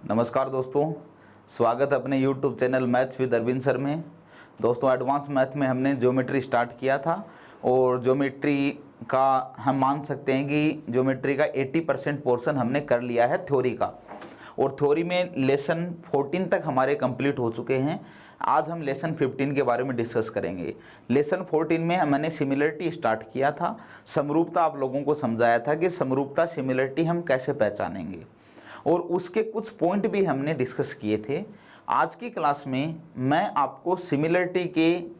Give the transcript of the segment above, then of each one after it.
नमस्कार दोस्तों, स्वागत है अपने YouTube channel maths with Arvind sir में। दोस्तों एडवांस मैथ में हमने ज्योमेट्री स्टार्ट किया था और ज्योमेट्री का हम मान सकते हैं कि ज्योमेट्री का 80% पोर्शन हमने कर लिया है थ्योरी का, और थ्योरी में लेसन 14 तक हमारे कंप्लीट हो चुके हैं। आज हम लेसन 15 के बारे में डिस्कस करेंगे। लेसन 14 में मैंने सिमिलरिटी स्टार्ट किया था, समरूपता आप लोगों को समझाया था कि समरूपता सिमिलरिटी हम कैसे पहचानेंगे, और उसके कुछ पॉइंट भी हमने डिस्कस किए थे। आज की क्लास में मैं आपको सिमिलरिटी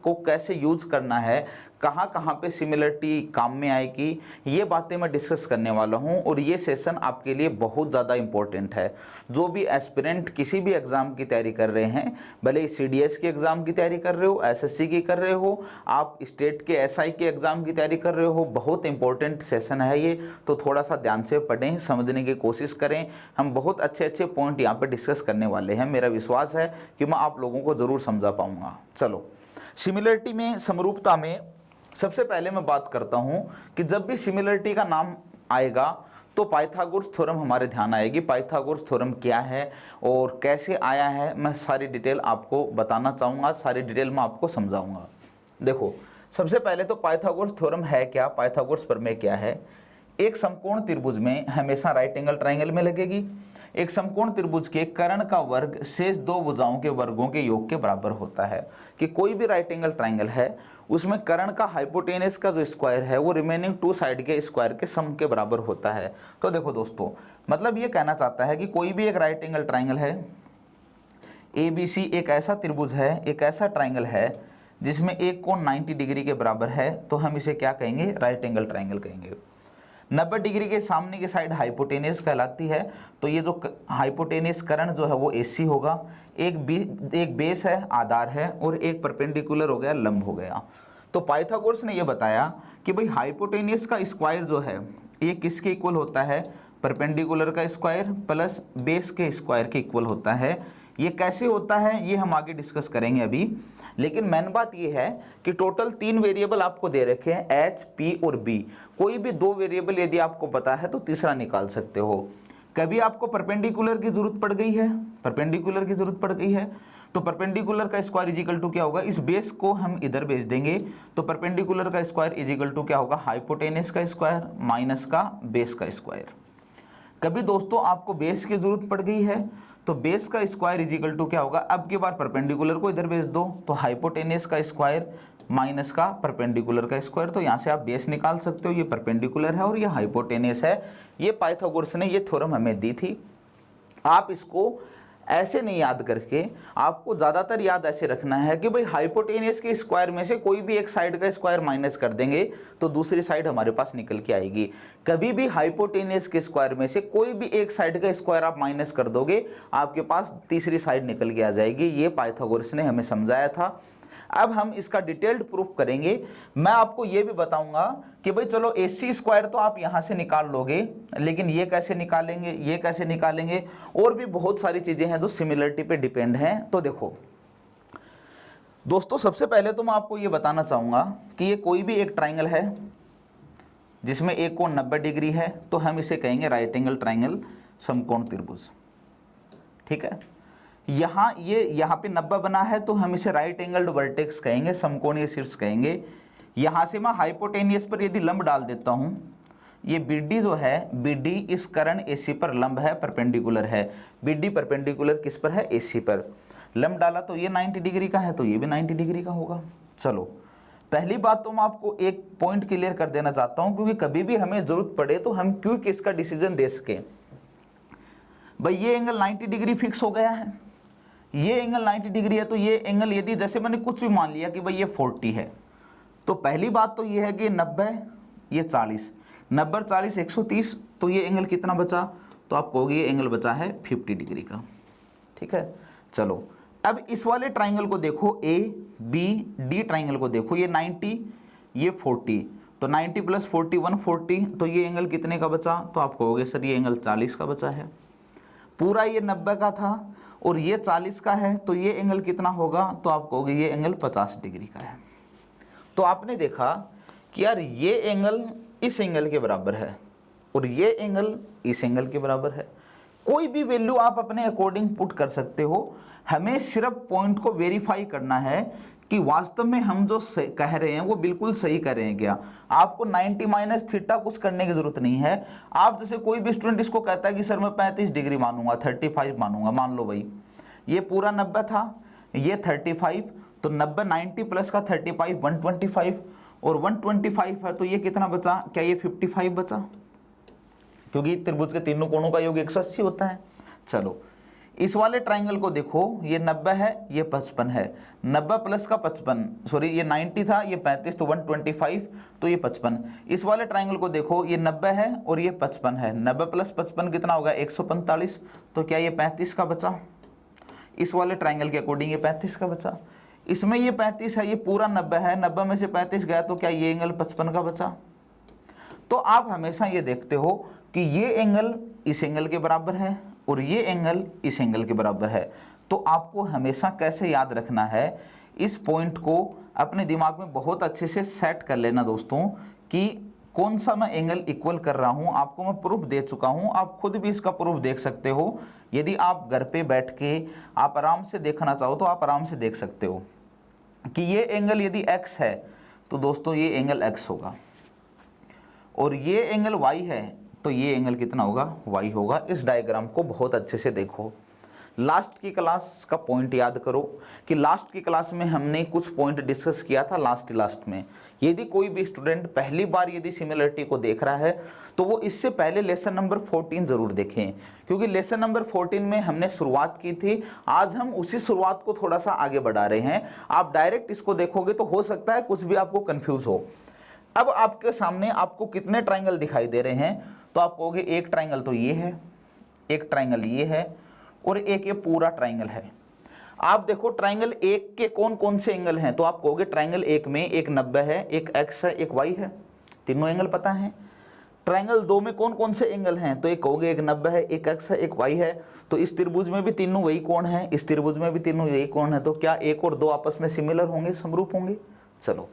को कैसे यूज करना है, कहाँ कहाँ पे सिमिलरिटी काम में आएगी, ये बातें मैं डिस्कस करने वाला हूँ। और ये सेशन आपके लिए बहुत ज़्यादा इम्पोर्टेंट है। जो भी एस्पिरेंट किसी भी एग्ज़ाम की तैयारी कर रहे हैं, भले ही CDS के एग्ज़ाम की तैयारी कर रहे हो, SSC की कर रहे हो, आप स्टेट के SI के एग्ज़ाम की तैयारी कर रहे हो, बहुत इंपॉर्टेंट सेशन है ये। तो थोड़ा सा ध्यान से पढ़ें, समझने की कोशिश करें। हम बहुत अच्छे अच्छे पॉइंट यहाँ पर डिस्कस करने वाले हैं। मेरा विश्वास है कि मैं आप लोगों को ज़रूर समझा पाऊँगा। चलो, सिमिलरिटी में, समरूपता में सबसे पहले मैं बात करता हूं कि जब भी सिमिलरिटी का नाम आएगा तो पाइथागोरस थ्योरम हमारे ध्यान आएगी। पाइथागोरस थ्योरम क्या है और कैसे आया है, मैं सारी डिटेल आपको बताना चाहूँगा, सारी डिटेल मैं आपको समझाऊंगा। देखो, सबसे पहले तो पाइथागोरस थ्योरम है क्या, पाइथागोरस प्रमेय क्या है। एक समकोण त्रिभुज में हमेशा राइट एंगल ट्राइंगल में लगेगी। एक समकोण त्रिभुज के कर्ण का वर्ग शेष दो भुजाओं के वर्गों के योग के बराबर होता है। कि कोई भी राइट एंगल ट्राइंगल है, उसमें कर्ण का हाइपोटेनस का जो स्क्वायर है वो रिमेनिंग टू साइड के स्क्वायर के सम के बराबर होता है। तो देखो दोस्तों, मतलब ये कहना चाहता है कि कोई भी एक राइट एंगल ट्राइंगल है, ABC एक ऐसा त्रिभुज है, एक ऐसा ट्राइंगल है जिसमें एक कोण 90 डिग्री के बराबर है, तो हम इसे क्या कहेंगे, राइट एंगल ट्राइंगल कहेंगे। 90 डिग्री के सामने की साइड हाइपोटेनस कहलाती है। तो ये जो हाइपोटेनस कर्ण जो है वो AC होगा। एक बेस है, आधार है, और एक परपेंडिकुलर हो गया, लंब हो गया। तो पाइथागोरस ने ये बताया कि भाई हाइपोटेनस का स्क्वायर जो है ये किसके इक्वल होता है, परपेंडिकुलर का स्क्वायर प्लस बेस के स्क्वायर के इक्वल होता है। ये कैसे होता है ये हम आगे डिस्कस करेंगे अभी। लेकिन मेन बात ये है कि टोटल 3 वेरिएबल आपको दे रखे हैं, H, P और B। कोई भी 2 वेरिएबल यदि आपको पता है तो तीसरा निकाल सकते हो। कभी आपको परपेंडिकुलर की जरूरत पड़ गई है, परपेंडिकुलर की जरूरत पड़ गई है, तो परपेंडिकुलर का स्क्वायर इजिकल टू क्या होगा, इस बेस को हम इधर भेज देंगे। तो परपेंडिकुलर का स्क्वायर इजिकल टू क्या होगा, हाइपोटेनस का स्क्वायर माइनस का बेस का स्क्वायर। कभी दोस्तों आपको बेस की जरूरत पड़ गई है तो बेस का स्क्वायर इजिकल टू क्या होगा, अब की बार परपेंडिकुलर को इधर भेज दो, तो हाइपोटेनस का स्क्वायर माइनस का परपेंडिकुलर का स्क्वायर। तो यहाँ से आप बेस निकाल सकते हो, ये परपेंडिकुलर है और ये हाइपोटेनस है। ये पाइथागोरस ने ये थ्योरम हमें दी थी। आप इसको ऐसे नहीं याद करके, आपको ज़्यादातर याद ऐसे रखना है कि भाई हाइपोटेनस के स्क्वायर में से कोई भी एक साइड का स्क्वायर माइनस कर देंगे तो दूसरी साइड हमारे पास निकल के आएगी। कभी भी हाइपोटेनस के स्क्वायर में से कोई भी एक साइड का स्क्वायर आप माइनस कर दोगे, आपके पास तीसरी साइड निकल के आ जाएगी। ये पाइथागोरस ने हमें समझाया था। अब हम इसका डिटेल्ड प्रूफ करेंगे। मैं आपको ये भी बताऊंगा कि भाई चलो AC स्क्वायर तो आप यहां से निकाल लोगे, लेकिन ये कैसे निकालेंगे, ये कैसे निकालेंगे, और भी बहुत सारी चीजें हैं जो सिमिलरिटी पे डिपेंड हैं। तो देखो दोस्तों, सबसे पहले तो मैं आपको ये बताना चाहूंगा कि ये कोई भी एक ट्राइंगल है जिसमें एक कोण 90 डिग्री है, तो हम इसे कहेंगे राइट एंगल ट्राइंगल, समकोण त्रिभुज। ठीक है, यहाँ पे 90 बना है तो हम इसे राइट एंगल्ड वर्टेक्स कहेंगे, समकोणीय शीर्ष कहेंगे। यहाँ से मैं हाइपोटेनियस पर यदि लंब डाल देता हूँ, ये BD जो है, BD इस कर्ण AC पर लंब है, परपेंडिकुलर है। BD परपेंडिकुलर किस पर है, AC पर। लंब डाला तो ये 90 डिग्री का है, तो ये भी 90 डिग्री का होगा। चलो, पहली बात तो मैं आपको एक पॉइंट क्लियर कर देना चाहता हूँ, क्योंकि कभी भी हमें जरूरत पड़े तो हम क्विक इसका डिसीजन दे सके। भाई ये एंगल 90 डिग्री फिक्स हो गया है, ये एंगल 90 डिग्री है, तो ये एंगल यदि जैसे मैंने कुछ भी मान लिया कि भाई ये 40 है, तो पहली बात तो ये है कि 90, ये 40, 90 40 130, तो ये एंगल कितना बचा, तो आप कहोगे ये एंगल बचा है 50 डिग्री का। ठीक है, चलो अब इस वाले ट्राइंगल को देखो, ABD ट्राइंगल को देखो, ये 90, ये 40, तो 90 + 40 140, तो ये एंगल कितने का बचा, तो आप कहोगे सर ये एंगल 40 का बचा है। पूरा ये 90 का था और ये 40 का है, तो ये एंगल कितना होगा, तो आप कहोगे ये एंगल 50 डिग्री का है। तो आपने देखा कि यार ये एंगल इस एंगल के बराबर है और ये एंगल इस एंगल के बराबर है। कोई भी वैल्यू आप अपने अकॉर्डिंग पुट कर सकते हो, हमें सिर्फ पॉइंट को वेरीफाई करना है कि वास्तव में हम जो कह रहे हैं वो बिल्कुल सही कर रहे हैं क्या। आपको 90 माइनस थीटा कुछ करने की जरूरत नहीं है। आप जैसे कोई भी स्टूडेंट इसको कहता है कि सर मैं 35 डिग्री मानूंगा, 35 मानूंगा, मान लो भाई ये पूरा 90 था, ये 35, तो 90 90 प्लस का 35 125, और 125 है तो ये कितना बचा, क्या ये 55 बचा, क्योंकि त्रिभुज के तीनों कोणों का योग 180 होता है। चलो इस वाले ट्राइंगल को देखो, ये 90 है, ये 55 है, 90 प्लस का 55, सॉरी ये 90 था, ये 35, तो 125, तो ये 55। इस वाले ट्राइंगल को देखो, ये 90 है और ये 55 है, 90 प्लस 55 कितना होगा 145, तो क्या ये 35 का बचा। इस वाले ट्राइंगल के अकॉर्डिंग ये 35 का बचा। इसमें ये 35 है, ये पूरा 90 है, 90 में से 35 गया तो क्या ये एंगल 55 का बचा। तो आप हमेशा ये देखते हो कि ये एंगल इस एंगल के बराबर है और ये एंगल इस एंगल के बराबर है। तो आपको हमेशा कैसे याद रखना है, इस पॉइंट को अपने दिमाग में बहुत अच्छे से सेट कर लेना दोस्तों कि कौन सा मैं एंगल इक्वल कर रहा हूं। आपको मैं प्रूफ दे चुका हूं, आप खुद भी इसका प्रूफ देख सकते हो। यदि आप घर पे बैठ के आप आराम से देखना चाहो तो आप आराम से देख सकते हो कि ये एंगल यदि x है तो दोस्तों ये एंगल x होगा, और ये एंगल y है तो ये एंगल कितना होगा, y होगा। इस डायग्राम को बहुत अच्छे से देखो। लास्ट की क्लास का पॉइंट याद करो कि लास्ट की क्लास में हमने कुछ पॉइंट डिस्कस किया था लास्ट में। यदि कोई भी स्टूडेंट पहली बार यदि सिमिलरिटी को देख रहा है तो वो इससे पहले लेसन नंबर 14 जरूर देखें, क्योंकि लेसन नंबर 14 में हमने शुरुआत की थी। आज हम उसी शुरुआत को थोड़ा सा आगे बढ़ा रहे हैं। आप डायरेक्ट इसको देखोगे तो हो सकता है कुछ भी आपको कंफ्यूज हो। अब आपके सामने आपको कितने ट्राइंगल दिखाई दे रहे हैं, तो आप कहोगे एक ट्राइंगल तो ये है, एक ट्राइंगल ये है, और एक ये पूरा ट्राइंगल है। आप देखो ट्राइंगल एक के कौन कौन से एंगल हैं, तो आप कहोगे ट्राइंगल एक में एक 90 है, एक x है, एक y है, तीनों एंगल पता है। ट्राइंगल दो में कौन कौन से एंगल हैं, तो एक कहोगे एक 90 है, एक x है, एक y है। तो इस त्रिभुज में भी तीनों वही कोण है, इस त्रिभुज में भी तीनों यही कोण है। तो क्या एक और दो आपस में सिमिलर होंगे, समरूप होंगे। चलो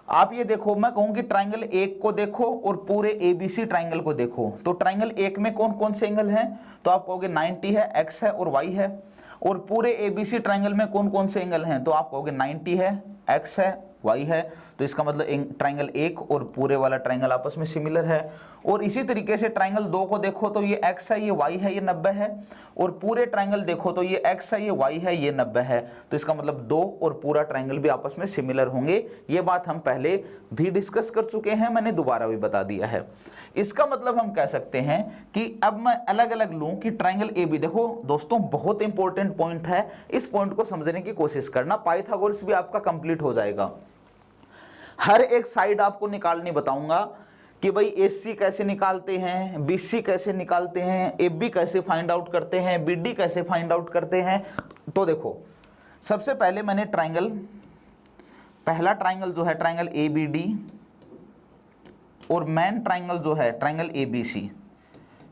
आप ये देखो, मैं कहूँ कि ट्राइंगल एक को देखो और पूरे ABC ट्राइंगल को देखो। तो ट्राइंगल एक में कौन कौन से एंगल हैं, तो आप कहोगे 90 है, x है और y है। और पूरे ABC ट्राइंगल में कौन कौन से एंगल हैं, तो आप कहोगे 90 है, x है, y है। तो इसका मतलब ट्राइंगल एक और पूरे वाला ट्राइंगल आपस में सिमिलर है। और इसी तरीके से ट्राइंगल दो को देखो तो ये x है, ये y है, ये 90 है। और पूरे ट्राइंगल देखो तो ये x है, ये y है, ये 90 है। तो इसका मतलब दो और पूरा ट्राइंगल भी आपस में सिमिलर होंगे। ये बात हम पहले भी डिस्कस कर चुके हैं, मैंने दोबारा भी बता दिया है। इसका मतलब हम कह सकते हैं कि अब मैं अलग अलग लूं कि ट्राइंगल ए बी, देखो दोस्तों बहुत इंपॉर्टेंट पॉइंट है, इस पॉइंट को समझने की कोशिश करना। पाइथागोरस भी आपका कंप्लीट हो जाएगा। हर एक साइड आपको निकालनी बताऊंगा कि भाई AC कैसे निकालते हैं, BC कैसे निकालते हैं, AB कैसे फाइंड आउट करते हैं, BD कैसे फाइंड आउट करते हैं। तो देखो सबसे पहले मैंने पहला ट्राइंगल जो है ट्राइंगल ABD, और मेन ट्राइंगल जो है ट्राइंगल ABC,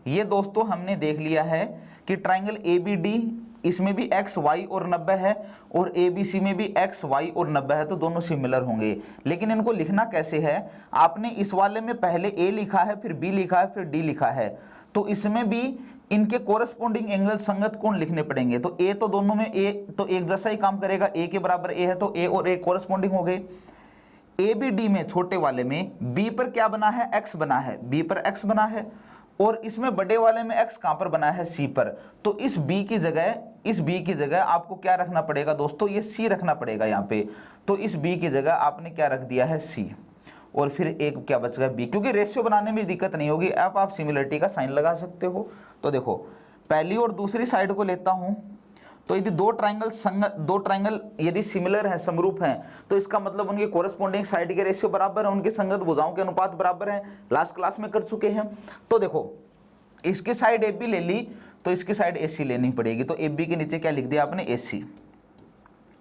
ये दोस्तों हमने देख लिया है कि ट्राइंगल ABD इसमें भी x y और 90 है, और ABC में भी x y और 90 है, तो दोनों सिमिलर होंगे। लेकिन इनको लिखना कैसे है, आपने इस वाले में पहले A लिखा है, फिर B लिखा है, फिर D लिखा है। तो इसमें भी इनके कोरस्पोंडिंग एंगल संगत कोण लिखने पड़ेंगे। तो A तो दोनों में A तो एक जैसा ही काम करेगा, A के बराबर A है तो A और A कोरस्पोंडिंग हो गए। ABD में छोटे वाले में B पर क्या बना है, x बना है, B पर x बना है, और इसमें बड़े वाले में x कहां पर बना है, C पर। तो इस B की जगह आपको क्या रखना पड़ेगा दोस्तों, ये C रखना पड़ेगा यहाँ पे। तो इस B की जगह आपने क्या रख दिया है, C, और फिर एक क्या बच गया B, क्योंकि रेशियो बनाने में दिक्कत नहीं होगी। अब आप सिमिलरिटी का साइन लगा सकते हो। तो देखो पहली और दूसरी साइड को लेता हूं, तो यदि दो ट्राइंगल यदि सिमिलर है, समरूप हैं, तो इसका मतलब उनके कोरस्पोंडिंग साइड के रेशियो बराबर है, उनके संगत भुजाओं के अनुपात बराबर है। लास्ट क्लास में कर चुके हैं। तो देखो इसकी साइड AB ले ली तो इसकी साइड AC लेनी पड़ेगी। तो AB के नीचे क्या लिख दिया आपने, AC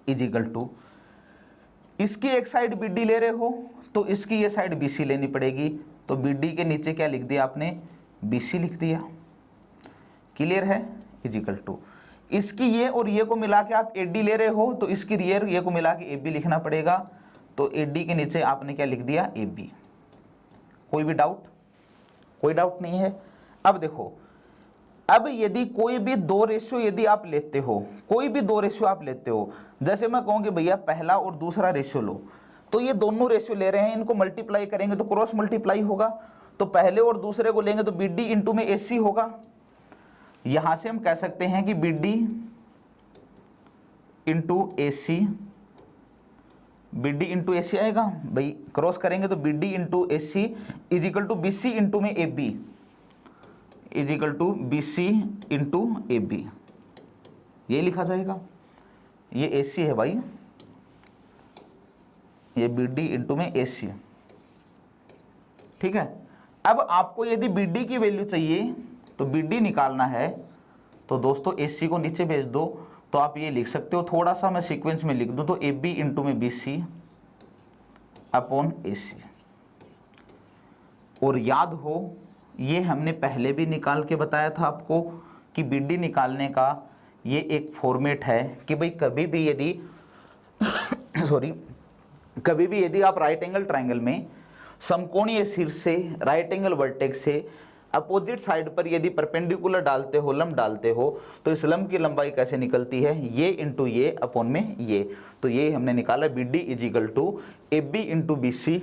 इजिकल टू, इसकी एक साइड BD ले रहे हो तो इसकी ये साइड BC लेनी पड़ेगी। तो BD के नीचे क्या लिख दिया आपने, BC लिख दिया। क्लियर है, इजिकल टू, इसकी ये और ये को मिला के आप AD ले रहे हो तो इसकी ये को मिला के AB लिखना पड़ेगा। तो AD के नीचे आपने क्या लिख दिया, AB। कोई भी डाउट, कोई डाउट नहीं है। अब देखो अब यदि कोई भी दो रेशियो यदि आप लेते हो, कोई भी दो रेशियो आप लेते हो, जैसे मैं कहूँ कि भैया पहला और दूसरा रेशियो लो, तो ये दोनों रेशियो ले रहे हैं, इनको मल्टीप्लाई करेंगे तो क्रॉस मल्टीप्लाई होगा, तो पहले और दूसरे को लेंगे तो बी डी इंटू में ए सी होगा। यहां से हम कह सकते हैं कि B D into A C, B D into A C आएगा भाई, क्रॉस करेंगे तो B D into A C is equal to B C into में A B, is equal to B C into A B, ये लिखा जाएगा। ये ए सी है भाई, ये बी डी इंटू में ए सी, ठीक है। अब आपको यदि बी डी की वैल्यू चाहिए तो बी डी निकालना है, तो दोस्तों ए सी को नीचे भेज दो, तो आप ये लिख सकते हो, थोड़ा सा मैं सीक्वेंस में लिख दूं तो ए बी इंटू में बी सी अपॉन ए सी। और याद हो ये हमने पहले भी निकाल के बताया था आपको कि बी डी निकालने का ये एक फॉर्मेट है कि भाई कभी भी यदि कभी भी यदि आप राइट एंगल ट्राइंगल में समकोणीय शीर्ष से राइट एंगल वर्टेक्स से अपोजिट साइड पर यदि परपेंडिकुलर डालते हो, लंब डालते हो, तो इस लंब की लंबाई कैसे निकलती है, ये इंटू ये अपॉन में ये, तो ये हमने निकाला B D is equal to A B into B C,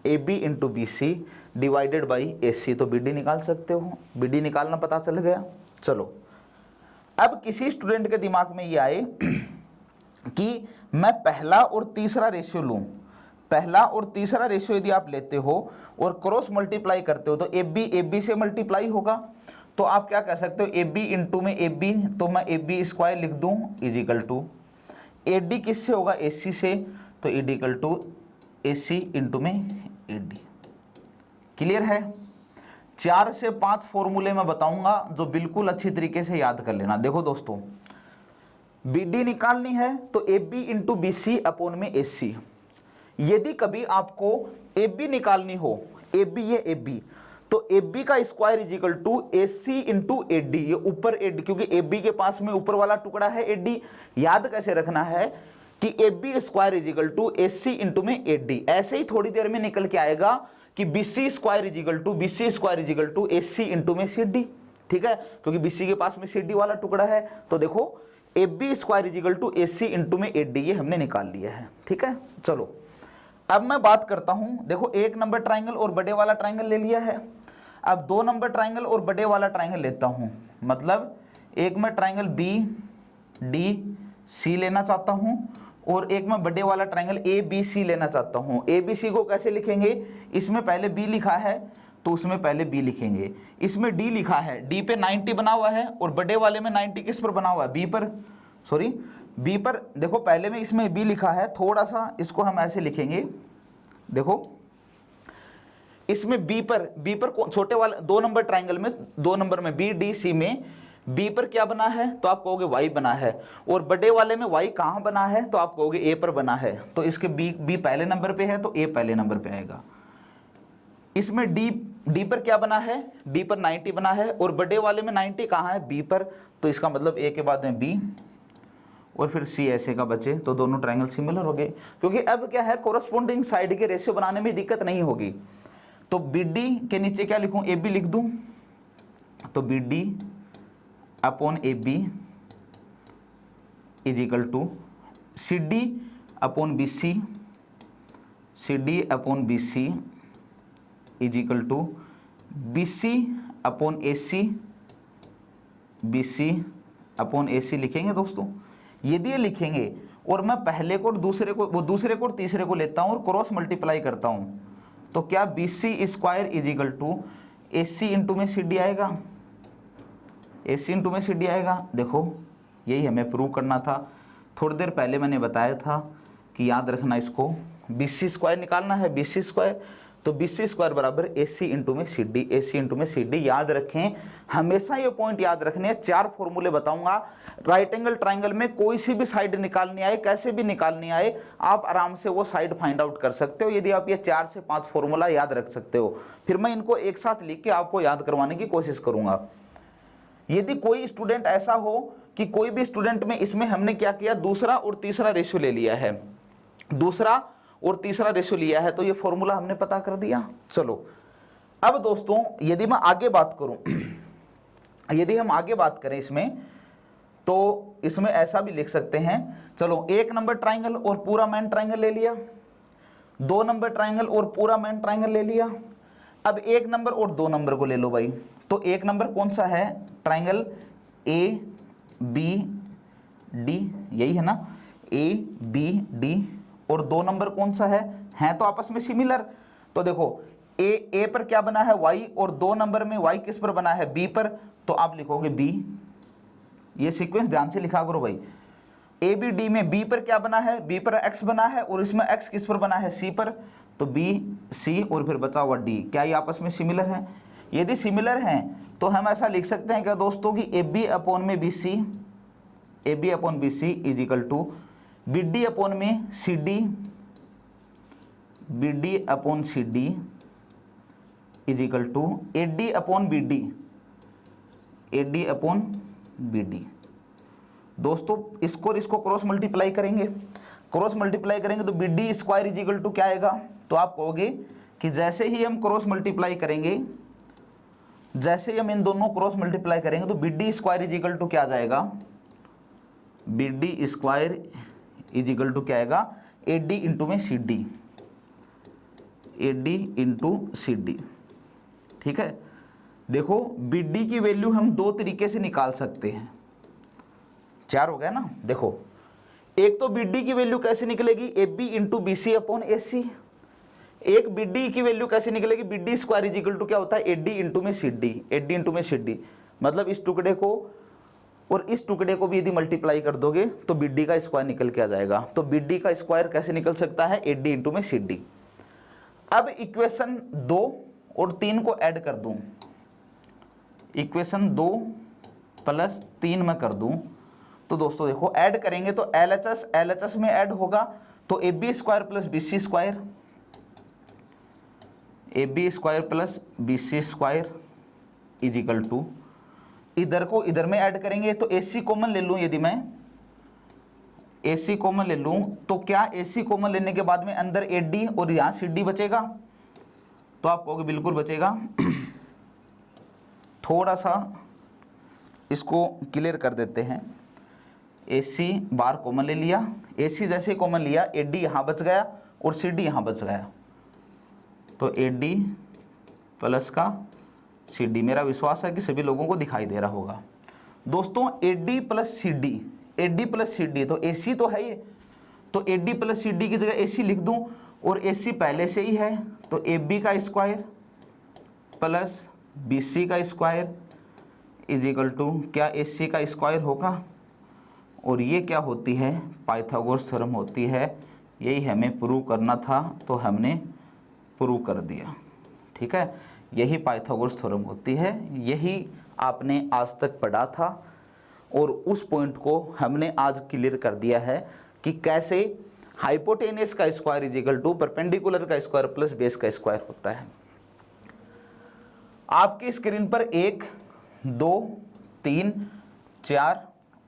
A B into B C divided by A C. तो बी डी निकाल सकते हो, बी डी निकालना पता चल गया। चलो अब किसी स्टूडेंट के दिमाग में ये आए कि मैं पहला और तीसरा रेशियो लूं, पहला और तीसरा रेशियो यदि आप लेते हो और क्रॉस मल्टीप्लाई करते हो तो ए बी से मल्टीप्लाई होगा, तो आप क्या कह सकते हो ए बी इंटू में ए बी, तो मैं ए बी स्क्वायर लिख दूं is equal to A D किससे होगा, ए सी से, तो is equal to A C into में ए डी। क्लियर है। 4 से 5 फॉर्मूले मैं बताऊंगा जो बिल्कुल अच्छी तरीके से याद कर लेना। देखो दोस्तों, बी डी निकालनी है तो A B into B C upon में ए सी। यदि कभी आपको ए बी निकालनी हो, ए बी ये ए बी, तो ए बी का square is equal to A C into A D, ये ऊपर ए डी, क्योंकि ए बी के पास में ऊपर वाला टुकड़ा है ए डी। याद कैसे रखना है कि A B square is equal to A C into में ए डी। ऐसे ही थोड़ी देर में निकल के आएगा कि B C square is equal to A C into में सी डी, ठीक है, क्योंकि बी सी के पास में सी डी वाला टुकड़ा है। तो देखो A B square is equal to A C into में ए डी, ये हमने निकाल लिया है, ठीक है। चलो अब मैं बात करता हूं, देखो 1 नंबर ट्राइंगल और बड़े वाला ट्राइंगल ले लिया है, अब 2 नंबर ट्राइंगल और बड़े वाला ट्राइंगल लेता हूं। मतलब एक मैं ट्राइंगल बी डी सी लेना चाहता हूं और एक मैं बड़े वाला ट्राइंगल ए बी सी लेना चाहता हूं। ए बी सी को कैसे लिखेंगे, इसमें पहले बी लिखा है तो उसमें पहले बी लिखेंगे, इसमें डी लिखा है, डी पे 90 बना हुआ है और बड़े वाले में 90 किस पर बना हुआ है, बी पर, सॉरी बी पर। देखो पहले में इसमें बी लिखा है, थोड़ा सा इसको हम ऐसे लिखेंगे, देखो इसमें बी पर छोटे वाले 2 नंबर ट्राइंगल में 2 नंबर में बी डी सी में बी पर क्या बना है, तो आप कहोगे वाई बना है, और बड़े वाले में वाई कहाँ बना है, तो आप कहोगे ए पर बना है। तो इसके बी पहले नंबर पे है तो ए पहले नंबर पे आएगा। इसमें डी पर क्या बना है, डी पर 90 बना है और बड़े वाले में 90 कहाँ है, बी पर, तो इसका मतलब ए के बाद में बी और फिर सी ऐसे का बचे, तो दोनों ट्रायंगल सिमिलर हो गए। क्योंकि अब क्या है, कोरस्पोंडिंग साइड के रेशियो बनाने में दिक्कत नहीं होगी। तो बी डी के नीचे क्या लिखूं, ए बी लिख दूं, तो B D upon A B is equal to C D upon B C, C D upon B C is equal to B C upon A C, B C upon A C लिखेंगे दोस्तों। यदि ये लिखेंगे और मैं पहले को और दूसरे को, वो दूसरे को और तीसरे को लेता हूँ और क्रॉस मल्टीप्लाई करता हूँ, तो क्या B C square is equal to A C into में सी डी आएगा, ए सी इंटू में सी डी आएगा। देखो यही हमें प्रूव करना था, थोड़ी देर पहले मैंने बताया था कि याद रखना इसको, बी सी स्क्वायर निकालना है, बी सी स्क्वायर, तो बी सी स्क्वायर बराबर ए सी इंटू में सी डी, ए सी इंटू में सी डी। याद रखें, हमेशा ये पॉइंट याद रखने हैं। 4 फॉर्मूले बताऊंगा, राइट एंगल ट्राइंगल में कोई सी भी साइड निकालनी आए, कैसे भी निकालनी आए, आप आराम से वो साइड फाइंड आउट कर सकते हो यदि आप ये 4 से 5 फॉर्मूला याद रख सकते हो। फिर मैं इनको एक साथ लिख के आपको याद करवाने की कोशिश करूंगा। यदि कोई स्टूडेंट ऐसा हो कि कोई भी स्टूडेंट में इसमें हमने क्या किया, दूसरा और तीसरा रेशियो ले लिया है, दूसरा और तीसरा रेशियो लिया है, तो ये फॉर्मूला हमने पता कर दिया। चलो अब दोस्तों यदि मैं आगे बात करूं, यदि हम आगे बात करें इसमें, तो इसमें ऐसा भी लिख सकते हैं, चलो 1 नंबर ट्राइंगल और पूरा मेन ट्राइंगल ले लिया, 2 नंबर ट्राइंगल और पूरा मेन ट्राइंगल ले लिया। अब 1 नंबर और 2 नंबर को ले लो भाई। तो 1 नंबर कौन सा है, ट्राइंगल ए बी डी, यही है ना, ए बी डी। और 2 नंबर कौन सा है तो आपस में सिमिलर। तो देखो ए पर क्या बना है, वाई, और 2 नंबर में वाई किस पर बना है, बी पर। तो आप लिखोगे बी, ये सीक्वेंस ध्यान से लिखा करो भाई। ए बी डी में बी पर क्या बना है, बी पर एक्स बना है, और इसमें एक्स किस पर बना है, सी पर। तो बी सी और फिर बचा हुआ डी, क्या ये आपस में सिमिलर है? यदि सिमिलर हैं तो हम ऐसा लिख सकते हैं क्या दोस्तों कि ए बी अपॉन में B C, A B upon B C is equal to B D upon में C D, B D upon C D is equal to A D upon B D, A D upon B D. दोस्तों इसको cross multiply करेंगे, cross multiply करेंगे तो B D square is equal to क्या आएगा, तो आप कहोगे कि जैसे ही हम क्रॉस मल्टीप्लाई करेंगे, जैसे ही हम इन दोनों क्रॉस मल्टीप्लाई करेंगे तो B D square is equal to क्या आ जाएगा, B D square is equal to क्या आएगा, ए डी इंटू में C D, A D into C D. ठीक है, देखो बी डी की वैल्यू हम 2 तरीके से निकाल सकते हैं, 4 हो गया ना। देखो एक तो बी डी की वैल्यू कैसे निकलेगी, A B into B C upon A C. एक बी डी की वैल्यू कैसे निकलेगी, B D square is equal to क्या होता है, ए डी इंटू में C D, A D into में सी डी। मतलब इस टुकड़े को और इस टुकड़े को भी यदि मल्टीप्लाई कर दोगे तो बी डी का स्क्वायर निकल के आ जाएगा। तो बी डी का स्क्वायर कैसे निकल सकता है, ए डी इंटू में सी डी। अब इक्वेशन 2 और 3 को ऐड कर दूं, इक्वेशन 2 प्लस 3 में कर दूं, तो दोस्तों देखो ऐड करेंगे तो LHS में ऐड होगा, तो A B square plus B C square, A B square plus B C square is equal to, इधर को इधर में ऐड करेंगे तो ए सी कॉमन ले लूँ, यदि मैं ए सी कॉमन ले लूँ तो क्या ए सी कॉमन लेने के बाद में अंदर ए डी और यहाँ सी डी बचेगा, तो आप कहोगे बिल्कुल बचेगा। थोड़ा सा इसको क्लियर कर देते हैं, ए सी बार कॉमन ले लिया, ए सी जैसे कॉमन लिया ए डी यहाँ बच गया और सी डी यहाँ बच गया, तो ए डी प्लस का सी डी। मेरा विश्वास है कि सभी लोगों को दिखाई दे रहा होगा। दोस्तों A D plus C D, A D plus C D, तो ए सी तो है ये, तो A D plus C D की जगह ए सी लिख दूँ, और ए सी पहले से ही है, तो ए बी का स्क्वायर प्लस बी सी का स्क्वायर इज इक्वल टू क्या, ए सी का स्क्वायर होगा, और ये क्या होती है, पाइथागोरस थ्योरम होती है। यही हमें प्रूव करना था तो हमने प्रूव कर दिया। ठीक है, यही पाइथागोरस थ्योरम होती है, यही आपने आज तक पढ़ा था, और उस पॉइंट को हमने आज क्लियर कर दिया है कि कैसे हाइपोटेनियस का square is equal to perpendicular का स्क्वायर प्लस बेस का स्क्वायर होता है। आपकी स्क्रीन पर 1 2 3 4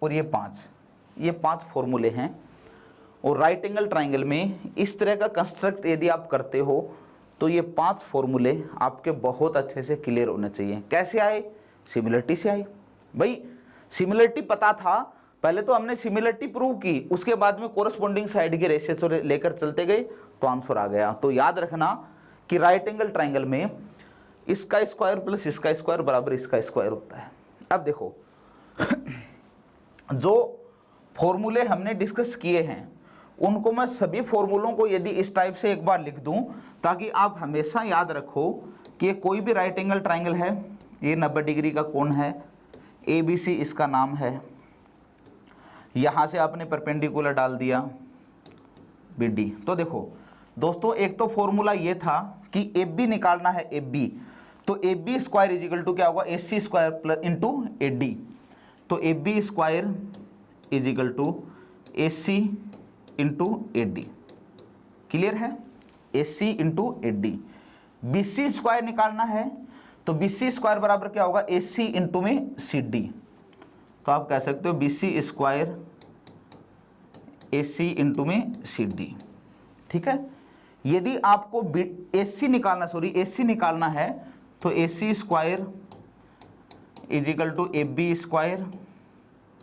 और ये 5 फॉर्मूले हैं, और राइट एंगल ट्राइंगल में इस तरह का कंस्ट्रक्ट यदि आप करते हो तो ये 5 फॉर्मूले आपके बहुत अच्छे से क्लियर होने चाहिए। कैसे आए, सिमिलरिटी से आए भाई। सिमिलरिटी पता था, पहले तो हमने सिमिलरिटी प्रूव की, उसके बाद में कोरस्पॉन्डिंग साइड के रेशियो लेकर चलते गए तो आंसर आ गया। तो याद रखना कि राइट एंगल ट्राइंगल में इसका स्क्वायर प्लस इसका स्क्वायर बराबर इसका स्क्वायर होता है। अब देखो जो फॉर्मूले हमने डिस्कस किए हैं उनको मैं सभी फॉर्मूलों को यदि इस टाइप से एक बार लिख दूं, ताकि आप हमेशा याद रखो कि कोई भी राइट एंगल ट्राइंगल है, ये 90 डिग्री का कोण है, ए बी सी इसका नाम है, यहाँ से आपने परपेंडिकुलर डाल दिया बी डी। तो देखो दोस्तों एक तो फॉर्मूला ये था कि ए बी निकालना है, ए बी, तो A B square is equal to क्या होगा, A C square plus into A D. तो A B square is equal to A C into A D. Clear है, A C into A D. B C square निकालना है तो B C square बराबर क्या होगा, ए सी इंटू में C D. तो आप कह सकते हो बी सी स्क्वायर ए सी इंटू में सी डी। ठीक है, यदि आपको ए सी निकालना है तो A C square is equal to A B square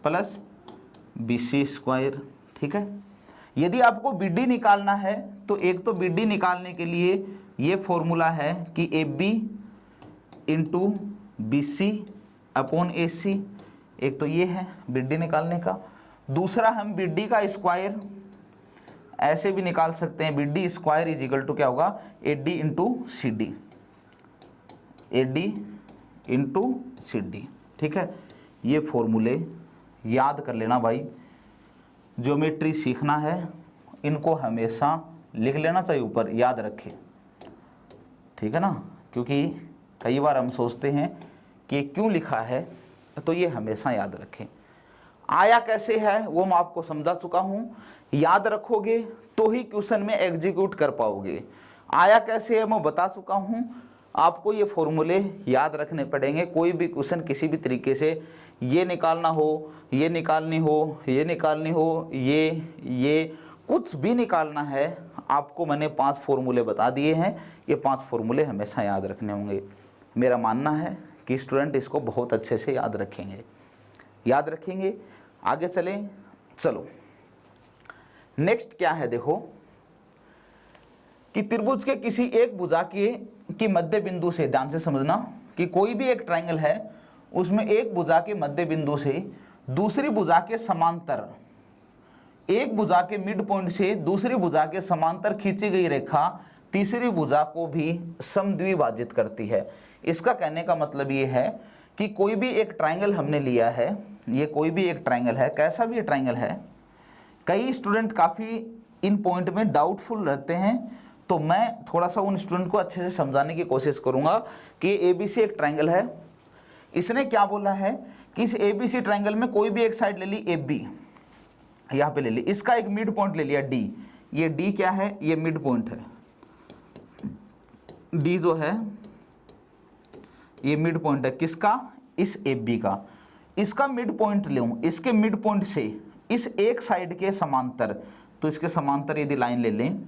plus B C square. ठीक है, यदि आपको बी डी निकालना है तो एक तो बी डी निकालने के लिए ये फॉर्मूला है कि A B into B C upon A C, एक तो ये है बी डी निकालने का। दूसरा हम बी डी का स्क्वायर ऐसे भी निकाल सकते हैं, B D square is equal to क्या होगा, A D into C D, A D into C D. ठीक है, ये फॉर्मूले याद कर लेना भाई, ज्योमेट्री सीखना है इनको हमेशा लिख लेना चाहिए ऊपर, याद रखें। ठीक है ना, क्योंकि कई बार हम सोचते हैं कि क्यों लिखा है, तो ये हमेशा याद रखें। आया कैसे है वो मैं आपको समझा चुका हूँ, याद रखोगे तो ही क्वेश्चन में एग्जीक्यूट कर पाओगे। आया कैसे है मैं बता चुका हूँ, आपको ये फॉर्मूले याद रखने पड़ेंगे। कोई भी क्वेश्चन किसी भी तरीके से ये निकालना हो, ये निकालनी हो, ये निकालनी हो, ये कुछ भी निकालना है, आपको मैंने 5 फॉर्मूले बता दिए हैं। ये 5 फॉर्मूले हमेशा याद रखने होंगे। मेरा मानना है कि स्टूडेंट इसको बहुत अच्छे से याद रखेंगे। आगे चलें, चलो नेक्स्ट क्या है, देखो कि त्रिभुज के किसी एक भुजा की मध्य बिंदु से, ध्यान से समझना कि कोई भी एक ट्रायंगल है उसमें एक भुजा के मध्य बिंदु से दूसरी भुजा के समांतर, एक भुजा के मिड पॉइंट से दूसरी भुजा के समांतर खींची गई रेखा तीसरी भुजा को भी समद्विभाजित करती है। इसका कहने का मतलब ये है कि कोई भी एक ट्रायंगल हमने लिया है, ये कोई भी एक ट्रायंगल है, कैसा भी ट्रायंगल है। कई स्टूडेंट काफ़ी इन पॉइंट में डाउटफुल रहते हैं, तो मैं थोड़ा सा उन स्टूडेंट को अच्छे से समझाने की कोशिश करूंगा कि ABC एक ट्रायंगल है। इसने क्या बोला है कि इस ABC ट्रायंगल में कोई भी एक साइड ले ली AB, यहाँ पे ले ली, इसका एक मिड पॉइंट ले लिया D। ये D क्या है, ये मिड पॉइंट है, D जो है ये मिड पॉइंट है किसका, इस AB का। इसका मिड पॉइंट लूँ, इसके मिड पॉइंट से इस एक साइड के समांतर, तो इसके समांतर यदि लाइन ले लें,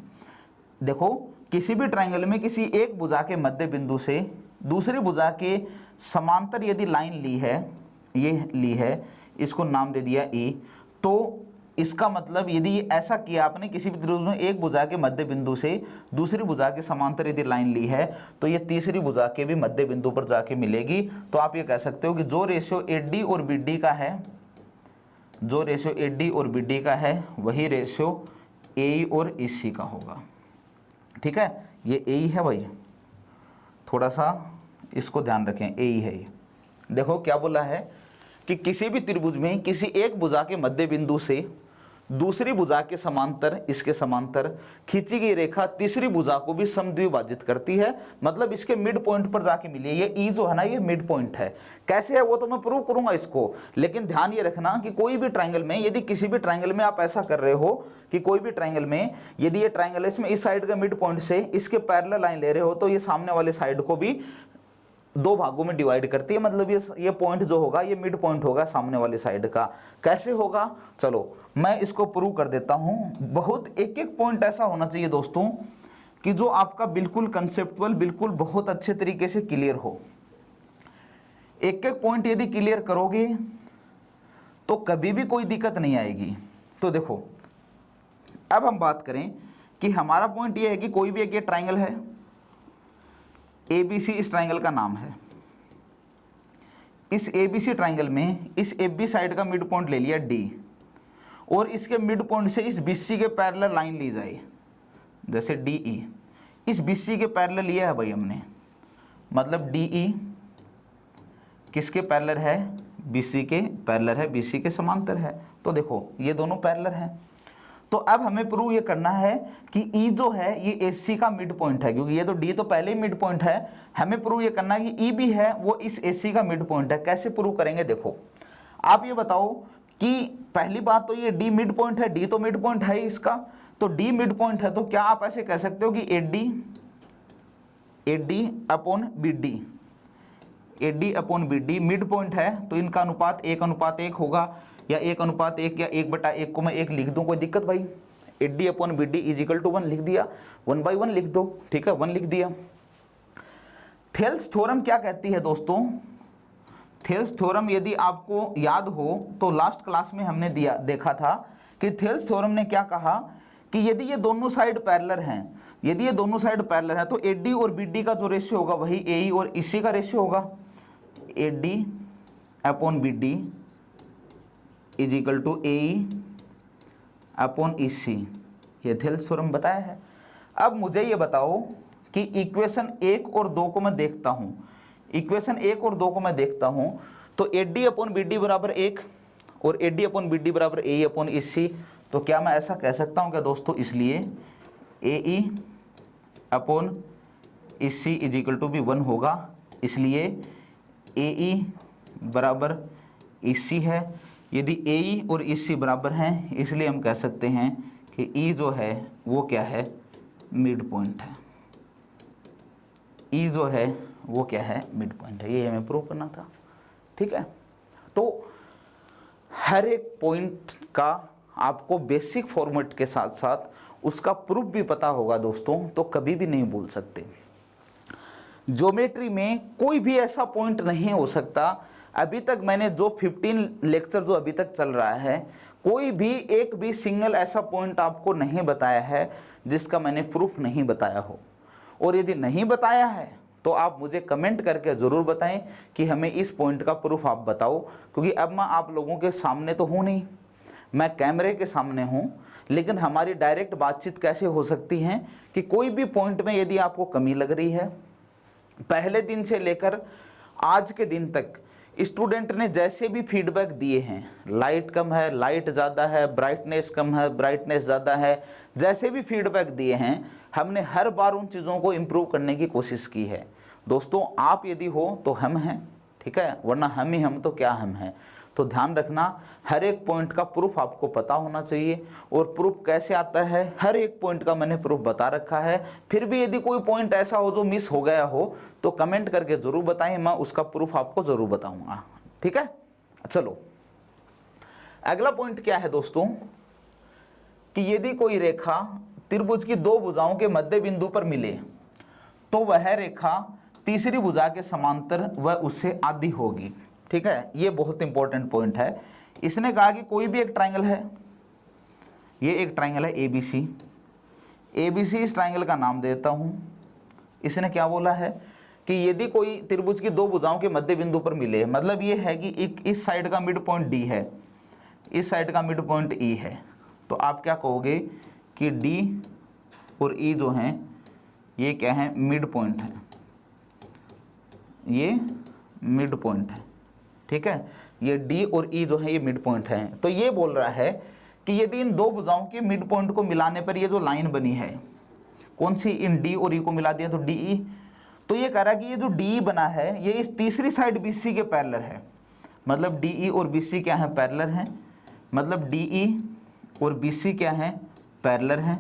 देखो किसी भी ट्रायंगल में किसी एक भुजा के मध्य बिंदु से दूसरी भुजा के समांतर यदि लाइन ली है, ये ली है, इसको नाम दे दिया E, तो इसका मतलब यदि ऐसा किया आपने, किसी भी त्रिभुज में एक भुजा के मध्य बिंदु से दूसरी भुजा के समांतर यदि लाइन ली है, तो ये तीसरी भुजा के भी मध्य बिंदु पर जाके मिलेगी। तो आप ये कह सकते हो कि जो रेशियो AD और BD का है, जो रेशियो AD और BD का है वही रेशियो AE और EC का होगा। ठीक है, ये AE है भाई, थोड़ा सा इसको ध्यान रखें, AE है ये। देखो क्या बोला है कि किसी भी त्रिभुज में किसी एक भुजा के मध्य बिंदु से दूसरी भुजा के समांतर, इसके समांतर खींची गई रेखा तीसरी भुजा को भी समद्विभाजित करती है, मतलब इसके मिड पॉइंट पर जाके मिली है। ये E जो है ना, ये मिड पॉइंट है। कैसे है वो तो मैं प्रूव करूंगा इसको, लेकिन ध्यान ये रखना कि कोई भी ट्रायंगल में, यदि किसी भी ट्रायंगल में आप ऐसा कर रहे हो कि कोई भी ट्रायंगल में यदि ये ट्रायंगल है, इसमें इस साइड का मिड पॉइंट से इसके पैरेलल लाइन ले रहे हो, तो ये सामने वाले साइड को भी 2 भागों में डिवाइड करती है, मतलब ये पॉइंट जो होगा ये मिड पॉइंट होगा सामने वाली साइड का। कैसे होगा, चलो मैं इसको प्रूव कर देता हूं। बहुत एक एक पॉइंट ऐसा होना चाहिए दोस्तों कि जो आपका बिल्कुल कंसेप्चुअल, बिल्कुल बहुत अच्छे तरीके से क्लियर हो। एक एक पॉइंट यदि क्लियर करोगे तो कभी भी कोई दिक्कत नहीं आएगी। तो देखो अब हम बात करें कि हमारा पॉइंट ये है कि कोई भी एक ये ट्रायंगल है, ABC इस ट्रायंगल का नाम है। इस ABC ट्रायंगल में इस AB साइड का मिड पॉइंट ले लिया D, और इसके मिड पॉइंट से इस BC के पैरेलल लाइन ली जाए, जैसे DE। इस BC के पैरेलल लिया है भाई हमने, मतलब DE किसके पैरेलल है, BC के पैरेलल है, BC के समांतर है। तो देखो ये दोनों पैरेलल हैं। तो अब हमें प्रूव ये करना है कि E जो है ये AC का मिड पॉइंट है, क्योंकि ये तो D तो पहले ही मिड पॉइंट है। हमें प्रूव ये करना है कि E भी है वो इस AC का मिड पॉइंट है। कैसे प्रूव करेंगे, देखो आप ये बताओ कि पहली बात तो ये D मिड पॉइंट है, D तो मिड पॉइंट है इसका, तो D मिड पॉइंट है, तो क्या आप ऐसे कह सकते हो कि AD upon BD, AD upon BD mid point है, तो इनका अनुपात 1:1 होगा, या 1:1 या 1/1 को मैं 1 लिख दूं, कोई दिक्कत भाई। AD upon BD is equal to 1 लिख दिया, 1/1 लिख दो, ठीक है, 1 लिख दिया। थेल्स थ्योरम क्या कहती है दोस्तों, थेल्स थ्योरम यदि आपको याद हो तो लास्ट क्लास में हमने देखा था कि थेल्स थ्योरम ने क्या कहा कि यदि ये दोनों साइड पैरेलल हैं, यदि ये दोनों साइड पैरेलल हैं तो AD और BD का जो रेशियो होगा वही AE और EC का रेशियो होगा। AD upon BD is equal to AE upon EC, ये थेल्स थ्योरम बताया है। अब मुझे ये बताओ कि इक्वेशन 1 और 2 को मैं देखता हूँ, इक्वेशन 1 और 2 को मैं देखता हूँ तो AD अपॉन BD बराबर 1 और AD अपॉन BD बराबर AE अपॉन EC, तो क्या मैं ऐसा कह सकता हूँ क्या दोस्तों? इसलिए AE upon EC is equal to भी 1 होगा, इसलिए AE बराबर EC है। यदि AE और EC बराबर हैं इसलिए हम कह सकते हैं कि E जो है वो क्या है? मिड पॉइंट है। E जो है वो क्या है? मिड पॉइंट है। ये हमें प्रूव करना था, ठीक है। तो हर एक पॉइंट का आपको बेसिक फॉर्मेट के साथ साथ उसका प्रूफ भी पता होगा दोस्तों, तो कभी भी नहीं भूल सकते। ज्योमेट्री में कोई भी ऐसा पॉइंट नहीं हो सकता, अभी तक मैंने जो 15 लेक्चर जो अभी तक चल रहा है, कोई भी एक भी सिंगल ऐसा पॉइंट आपको नहीं बताया है जिसका मैंने प्रूफ नहीं बताया हो। और यदि नहीं बताया है तो आप मुझे कमेंट करके ज़रूर बताएं कि हमें इस पॉइंट का प्रूफ आप बताओ, क्योंकि अब मैं आप लोगों के सामने तो हूँ नहीं, मैं कैमरे के सामने हूँ, लेकिन हमारी डायरेक्ट बातचीत कैसे हो सकती है कि कोई भी पॉइंट में यदि आपको कमी लग रही है, पहले दिन से लेकर आज के दिन तक स्टूडेंट ने जैसे भी फीडबैक दिए हैं, लाइट कम है, लाइट ज़्यादा है, ब्राइटनेस कम है, ब्राइटनेस ज़्यादा है, जैसे भी फीडबैक दिए हैं, हमने हर बार उन चीज़ों को इम्प्रूव करने की कोशिश की है। दोस्तों आप यदि हो तो हम हैं, ठीक है, वरना हम ही हम तो क्या हम हैं। तो ध्यान रखना, हर एक पॉइंट का प्रूफ आपको पता होना चाहिए। और प्रूफ कैसे आता है, हर एक पॉइंट का मैंने प्रूफ बता रखा है। फिर भी यदि कोई पॉइंट ऐसा हो जो मिस हो गया हो तो कमेंट करके ज़रूर बताएं, मैं उसका प्रूफ आपको ज़रूर बताऊंगा, ठीक है। चलो अगला पॉइंट क्या है दोस्तों कि यदि कोई रेखा त्रिभुज की दो भुजाओं के मध्य बिंदु पर मिले तो वह रेखा तीसरी भुजा के समांतर व उससे आधी होगी, ठीक है। ये बहुत इंपॉर्टेंट पॉइंट है। इसने कहा कि कोई भी एक ट्राइंगल है, ये एक ट्राइंगल है ABC, ABC इस ट्राइंगल का नाम देता हूँ। इसने क्या बोला है कि यदि कोई त्रिभुज की दो भुजाओं के मध्य बिंदु पर मिले, मतलब ये है कि एक इस साइड का मिड पॉइंट D है, इस साइड का मिड पॉइंट E है, तो आप क्या कहोगे कि D और E जो हैं ये क्या है? मिड पॉइंट है, ये मिड पॉइंट है, ठीक है। ये D और E जो है ये मिड पॉइंट है। तो ये बोल रहा है कि यदि इन दो भुजाओं के मिड पॉइंट को मिलाने पर ये जो लाइन बनी है, कौन सी? इन D और E को मिला दिया तो DE, तो ये कह रहा है कि ये जो DE बना है ये इस तीसरी साइड BC के पैरेलल है। मतलब DE और BC क्या है? पैरेलल हैं। मतलब DE और BC क्या है? पैरेलल हैं।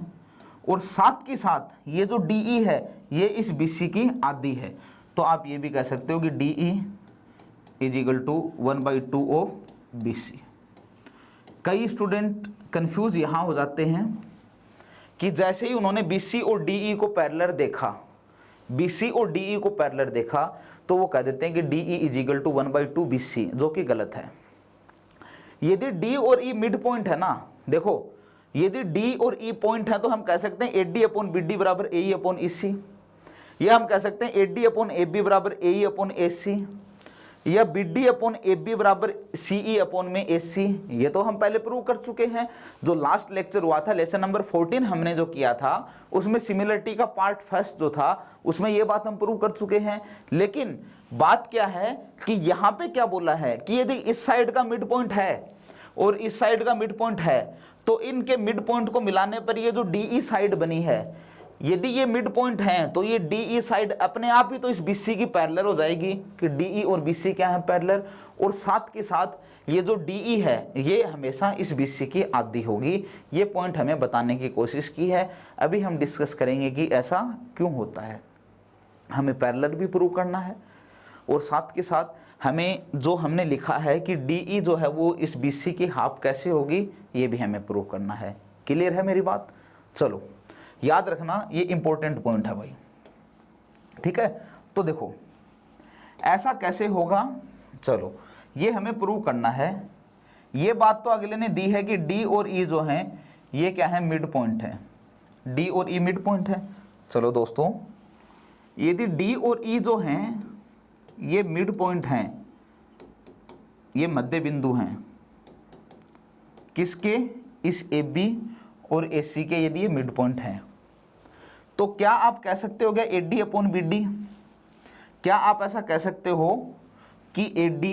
और साथ के साथ ये जो DE है ये इस BC की आधी है। तो आप ये भी कह सकते हो कि DE is equal to 1/2 of BC। कई स्टूडेंट कंफ्यूज यहाँ हो जाते हैं कि जैसे ही उन्होंने BC और DE को पैरेलल देखा, BC और DE को पैरेलल देखा, तो वो कह देते हैं कि DE is equal to 1/2 BC, जो कि गलत है। यदि D और E मिड पॉइंट है ना, देखो यदि D और E पॉइंट है तो हम कह सकते हैं AD अपॉन BD बराबर AE अपॉन EC, या हम कह सकते हैं AD अपॉन AB बराबर AE अपॉन AC, या BD अपॉन AB बराबर CE अपॉन में AC। ये तो हम पहले प्रूव कर चुके हैं। जो लास्ट लेक्चर हुआ था, लेसन नंबर 14 हमने जो किया था, उसमें सिमिलरिटी का पार्ट फर्स्ट जो था उसमें ये बात हम प्रूव कर चुके हैं। लेकिन बात क्या है कि यहाँ पे क्या बोला है कि यदि इस साइड का मिड पॉइंट है और इस साइड का मिड पॉइंट है तो इनके मिड पॉइंट को मिलाने पर ये जो DE साइड बनी है, यदि ये मिड पॉइंट हैं तो ये DE साइड अपने आप ही तो इस BC की पैरेलल हो जाएगी कि DE और BC क्या है? पैरेलल। और साथ के साथ ये जो DE है ये हमेशा इस BC की आधी होगी। ये पॉइंट हमें बताने की कोशिश की है। अभी हम डिस्कस करेंगे कि ऐसा क्यों होता है। हमें पैरेलल भी प्रूव करना है और साथ के साथ हमें जो हमने लिखा है कि DE जो है वो इस BC की हाफ कैसे होगी, ये भी हमें प्रूव करना है। क्लियर है मेरी बात? चलो याद रखना, ये इंपॉर्टेंट पॉइंट है भाई, ठीक है। तो देखो ऐसा कैसे होगा चलो ये हमें प्रूव करना है। ये बात तो अगले ने दी है कि डी और ई जो हैं ये क्या है, मिड पॉइंट है। डी और ई मिड पॉइंट है। चलो दोस्तों, यदि डी और ई जो हैं ये मिड पॉइंट हैं, ये मध्य बिंदु हैं किसके, इस ए बी और ए सी के, यदि ये मिड पॉइंट हैं, तो क्या आप कह सकते हो क्या A D upon B D, क्या आप ऐसा कह सकते हो कि A D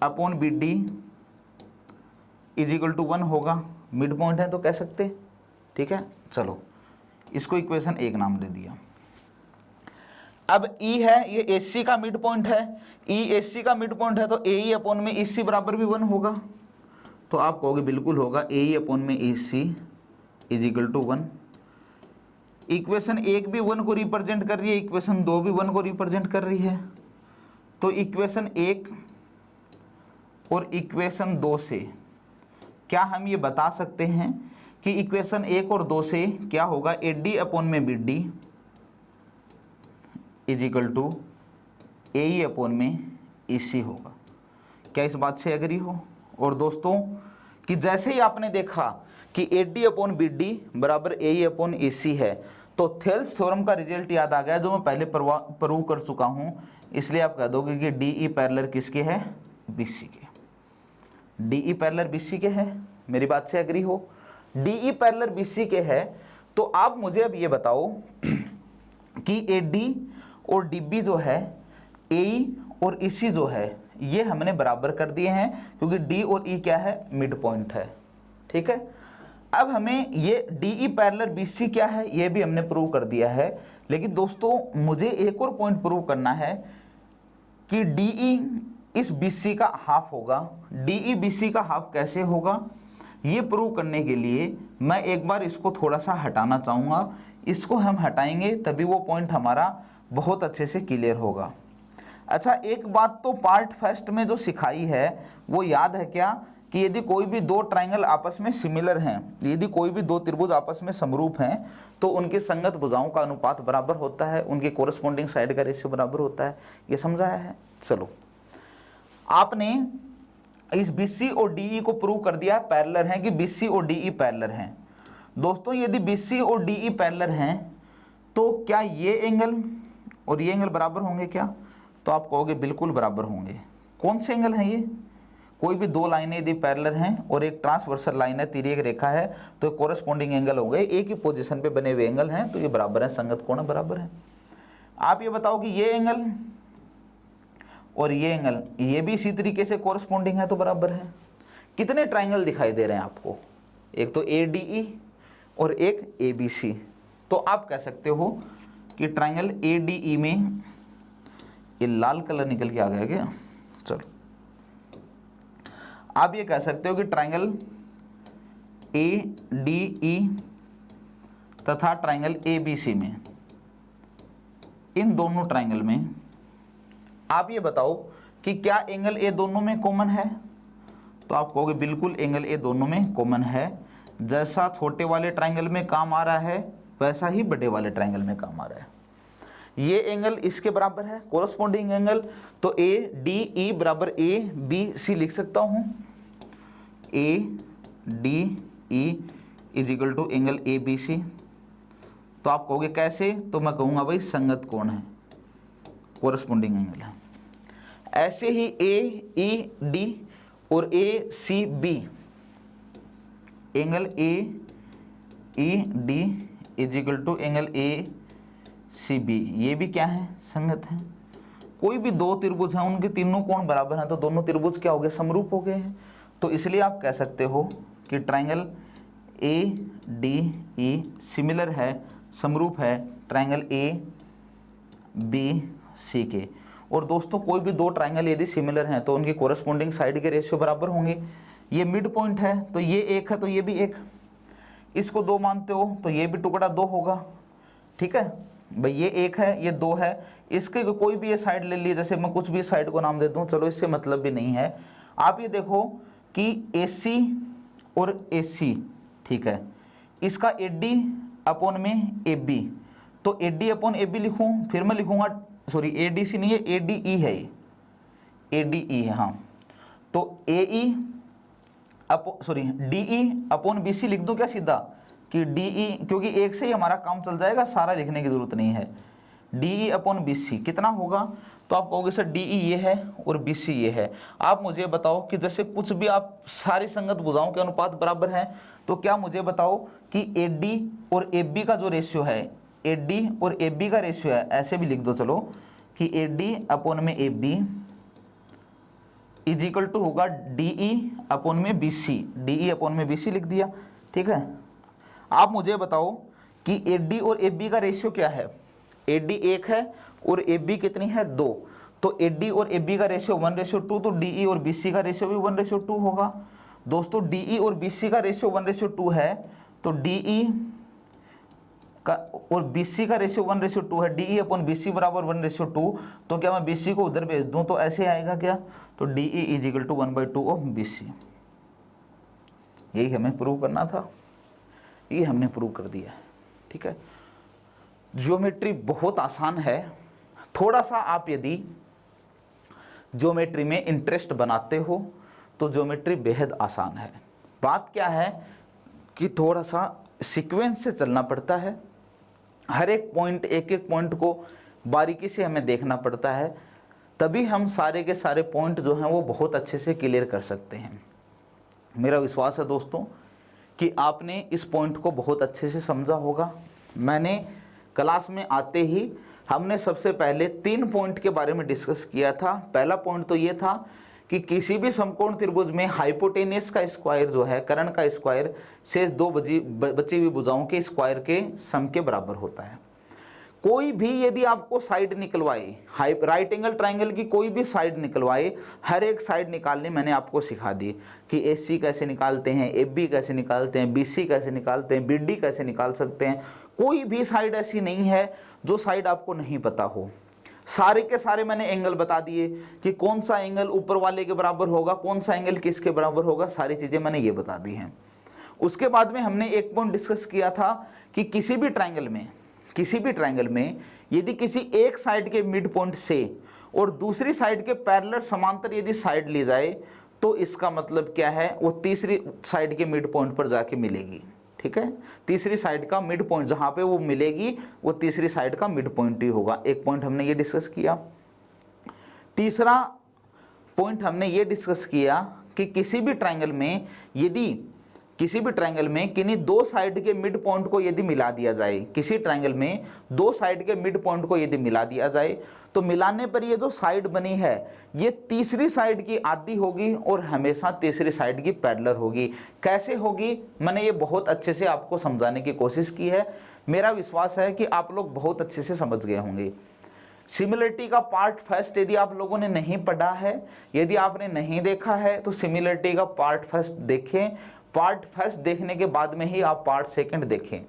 upon B D is equal to 1 होगा, मिड पॉइंट है तो कह सकते, ठीक है। चलो इसको इक्वेशन 1 नाम दे दिया। अब E है, ये AC का मिड पॉइंट है, E AC का मिड पॉइंट है तो AE अपॉन में EC बराबर भी 1 होगा, तो आप कहोगे बिल्कुल होगा, AE अपॉन में AC is equal to 1। Equation 1 भी 1 को रिप्रेजेंट कर रही है, इक्वेशन 2 भी 1 को रिप्रेजेंट कर रही है, तो इक्वेशन 1 और इक्वेशन 2 से क्या हम ये बता सकते हैं कि इक्वेशन 1 और 2 से क्या होगा, AD अपॉन में BD is equal to AE upon में EC होगा। क्या इस बात से एग्री हो? और दोस्तों कि जैसे ही आपने देखा कि AD अपॉन BD बराबर AE अपॉन EC है, तो थेल्स थ्योरम का रिजल्ट याद आ गया जो मैं पहले प्रूव कर चुका हूँ, इसलिए आप कह दोगे कि DE पैरेलल किसके है, BC के। DE पैरेलल BC के है, मेरी बात से एग्री हो? DE पैरेलल BC के है, तो आप मुझे अब ये बताओ कि AD और DB जो है, AE और EC जो है, ये हमने बराबर कर दिए हैं क्योंकि D और E क्या है, मिड पॉइंट है, ठीक है। अब हमें ये DE पैरेलल BC क्या है ये भी हमने प्रूव कर दिया है, लेकिन दोस्तों मुझे एक और पॉइंट प्रूव करना है कि DE इस BC का हाफ होगा। DE BC का हाफ कैसे होगा, ये प्रूव करने के लिए मैं एक बार इसको थोड़ा सा हटाना चाहूँगा। इसको हम हटाएंगे तभी वो पॉइंट हमारा बहुत अच्छे से क्लियर होगा। अच्छा, एक बात तो पार्ट फर्स्ट में जो सिखाई है वो याद है क्या, कि यदि कोई भी दो ट्रायंगल आपस में सिमिलर हैं, यदि कोई भी दो त्रिभुज आपस में समरूप हैं, तो उनकी संगत भुजाओं का अनुपात बराबर होता है, उनके कोरस्पॉन्डिंग साइड का रेशियो बराबर होता है। ये समझाया है। चलो, आपने इस BC और DE को प्रूव कर दिया पैरेलल हैं, कि BC और DE पैरेलल हैं। दोस्तों यदि BC और DE पैरेलल हैं तो क्या ये एंगल और ये एंगल बराबर होंगे क्या, तो आप कहोगे बिल्कुल बराबर होंगे। कौन से एंगल हैं ये, कोई भी दो लाइनें यदि पैरेलल हैं और एक ट्रांसवर्सल लाइन है, तिर्यक रेखा है, तो कोरस्पॉन्डिंग एंगल हो गए, एक ही पोजीशन पे बने हुए एंगल हैं, तो ये बराबर है, संगत कोण बराबर है। आप ये बताओ कि ये एंगल और ये एंगल ये भी इसी तरीके से कोरस्पॉन्डिंग है तो बराबर है। कितने ट्राइंगल दिखाई दे रहे हैं आपको, एक तो ADE और एक ABC, तो आप कह सकते हो कि ट्राइंगल ADE में, ये लाल कलर निकल के आ गया क्या, चलो आप ये कह सकते हो कि ट्राइंगल ADE तथा ट्राइंगल ABC में, इन दोनों ट्राइंगल में आप ये बताओ कि क्या एंगल A दोनों में कॉमन है, तो आप कहोगे बिल्कुल एंगल A दोनों में कॉमन है। जैसा छोटे वाले ट्राइंगल में काम आ रहा है वैसा ही बड़े वाले ट्राइंगल में काम आ रहा है। ये एंगल इसके बराबर है कोरस्पॉन्डिंग एंगल, तो ADE बराबर ABC लिख सकता हूँ। ADE is equal to angle ABC। तो आप कहोगे कैसे, तो मैं कहूँगा भाई संगत कोण है, कोरस्पॉन्डिंग एंगल है। ऐसे ही AED और ACB, angle AED is equal to angle ACB, ये भी क्या है, संगत है। कोई भी दो त्रिभुज हैं, उनके तीनों कोण बराबर हैं, तो दोनों त्रिभुज क्या हो गए, समरूप हो गए हैं। तो इसलिए आप कह सकते हो कि ट्राइंगल ADE सिमिलर है, समरूप है ट्राइंगल ABC के। और दोस्तों कोई भी दो ट्राइंगल यदि सिमिलर हैं तो उनकी कोरस्पॉन्डिंग साइड के रेशियो बराबर होंगे। ये मिड पॉइंट है तो ये एक है तो ये भी एक, इसको दो मानते हो तो ये भी टुकड़ा दो होगा, ठीक है भाई, ये एक है ये दो है। इसके कोई भी ये साइड ले लिए, जैसे मैं कुछ भी साइड को नाम दे दूं, चलो इससे मतलब भी नहीं है। आप ये देखो कि AC और AC, ठीक है, इसका AD अपॉन में AB, तो AD अपॉन AB लिखूं, फिर मैं लिखूंगा, सॉरी ADC नहीं है ADE है, ADE है, हाँ, तो AE DE अपॉन BC लिख दो क्या सीधा कि DE, क्योंकि एक से ही हमारा काम चल जाएगा, सारा लिखने की जरूरत नहीं है। DE अपॉन BC कितना होगा, तो आप कहोगे सर DE ये है और BC ये है। आप मुझे बताओ कि जैसे कुछ भी आप सारी संगत भुजाओं के अनुपात बराबर हैं, तो क्या मुझे बताओ कि AD और AB का जो रेशियो है, AD और AB का रेशियो है, ऐसे भी लिख दो चलो कि AD अपॉन में AB इज इक्वल टू होगा DE अपॉन में BC, DE अपॉन में BC लिख दिया, ठीक है। आप मुझे बताओ कि AD और AB का रेशियो क्या है, AD 1 है और AB कितनी है 2, तो AD और AB का रेशियो 1:2, तो DE और BC का रेशियो भी 1:2 होगा। दोस्तों DE और BC का रेशियो 1:2 है, तो DE का और BC का रेशियो 1:2 है, DE अपॉन BC बराबर 1:2, तो क्या मैं BC को उधर भेज दूं तो ऐसे आएगा क्या, तो DE is equal to 1/2 of BC। यही हमें प्रूव करना था, ये हमने प्रूव कर दिया है, ठीक है। ज्योमेट्री बहुत आसान है, थोड़ा सा आप यदि ज्योमेट्री में इंटरेस्ट बनाते हो तो ज्योमेट्री बेहद आसान है। बात क्या है कि थोड़ा सा सीक्वेंस से चलना पड़ता है, हर एक पॉइंट, एक एक पॉइंट को बारीकी से हमें देखना पड़ता है, तभी हम सारे के सारे पॉइंट जो हैं वो बहुत अच्छे से क्लियर कर सकते हैं। मेरा विश्वास है दोस्तों कि आपने इस पॉइंट को बहुत अच्छे से समझा होगा। मैंने क्लास में आते ही हमने सबसे पहले 3 पॉइंट के बारे में डिस्कस किया था। पहला पॉइंट तो ये था कि किसी भी समकोण त्रिभुज में हाइपोटेनस का स्क्वायर जो है, कर्ण का स्क्वायर शेष 2 बची हुई भुजाओं के स्क्वायर के सम के बराबर होता है। कोई भी यदि आपको साइड निकलवाए, राइट एंगल ट्राइंगल की कोई भी साइड निकलवाए, हर एक साइड निकालने मैंने आपको सिखा दी कि AC कैसे निकालते हैं, AB कैसे निकालते हैं, BC कैसे निकालते हैं, BD कैसे निकाल सकते हैं। कोई भी साइड ऐसी नहीं है जो साइड आपको नहीं पता हो। सारे के सारे मैंने एंगल बता दिए कि कौन सा एंगल ऊपर वाले के बराबर होगा, कौन सा एंगल किसके बराबर होगा, सारी चीजें मैंने ये बता दी हैं। उसके बाद में हमने एक पॉइंट डिस्कस किया था कि किसी भी ट्राइंगल में यदि किसी एक साइड के मिड पॉइंट से और दूसरी साइड के पैरेलल समांतर यदि साइड ली जाए तो इसका मतलब क्या है, वो तीसरी साइड के मिड पॉइंट पर जाके मिलेगी, ठीक है। तीसरी साइड का मिड पॉइंट जहां पे वो मिलेगी वो तीसरी साइड का मिड पॉइंट ही होगा। एक पॉइंट हमने ये डिस्कस किया। तीसरा पॉइंट हमने ये डिस्कस किया कि किसी भी ट्राइंगल में किन्हीं 2 साइड के मिड पॉइंट को यदि मिला दिया जाए, किसी ट्राइंगल में 2 साइड के मिड पॉइंट को यदि मिला दिया जाए तो मिलाने पर ये जो साइड बनी है ये तीसरी साइड की आधी होगी और हमेशा तीसरी साइड की पैरेलल होगी। कैसे होगी, मैंने ये बहुत अच्छे से आपको समझाने की कोशिश की है। मेरा विश्वास है कि आप लोग बहुत अच्छे से समझ गए होंगे। सिमिलरिटी का पार्ट फर्स्ट यदि आप लोगों ने नहीं पढ़ा है, यदि आपने नहीं देखा है तो सिमिलरिटी का पार्ट फर्स्ट देखें। पार्ट फर्स्ट देखने के बाद में ही आप पार्ट सेकंड देखें।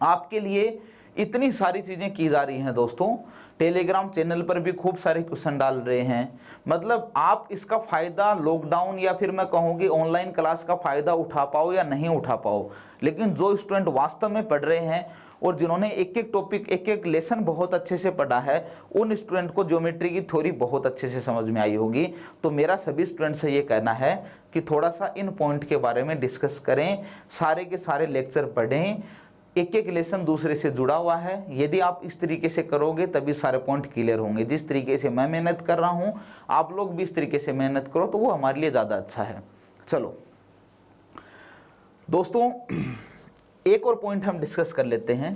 आपके लिए इतनी सारी चीजें की जा रही हैं दोस्तों। टेलीग्राम चैनल पर भी खूब सारे क्वेश्चन डाल रहे हैं, मतलब आप इसका फायदा लॉकडाउन या फिर मैं कहूँगी ऑनलाइन क्लास का फायदा उठा पाओ या नहीं उठा पाओ, लेकिन जो स्टूडेंट वास्तव में पढ़ रहे हैं और जिन्होंने एक एक टॉपिक, एक एक लेसन बहुत अच्छे से पढ़ा है, उन स्टूडेंट को ज्योमेट्री की थ्योरी बहुत अच्छे से समझ में आई होगी। तो मेरा सभी स्टूडेंट से ये कहना है कि थोड़ा सा इन पॉइंट के बारे में डिस्कस करें, सारे के सारे लेक्चर पढ़ें, एक एक लेसन दूसरे से जुड़ा हुआ है। यदि आप इस तरीके से करोगे तभी सारे पॉइंट क्लियर होंगे। जिस तरीके से मैं मेहनत कर रहा हूँ आप लोग भी इस तरीके से मेहनत करो तो वो हमारे लिए ज़्यादा अच्छा है। चलो दोस्तों, एक और पॉइंट हम डिस्कस कर लेते हैं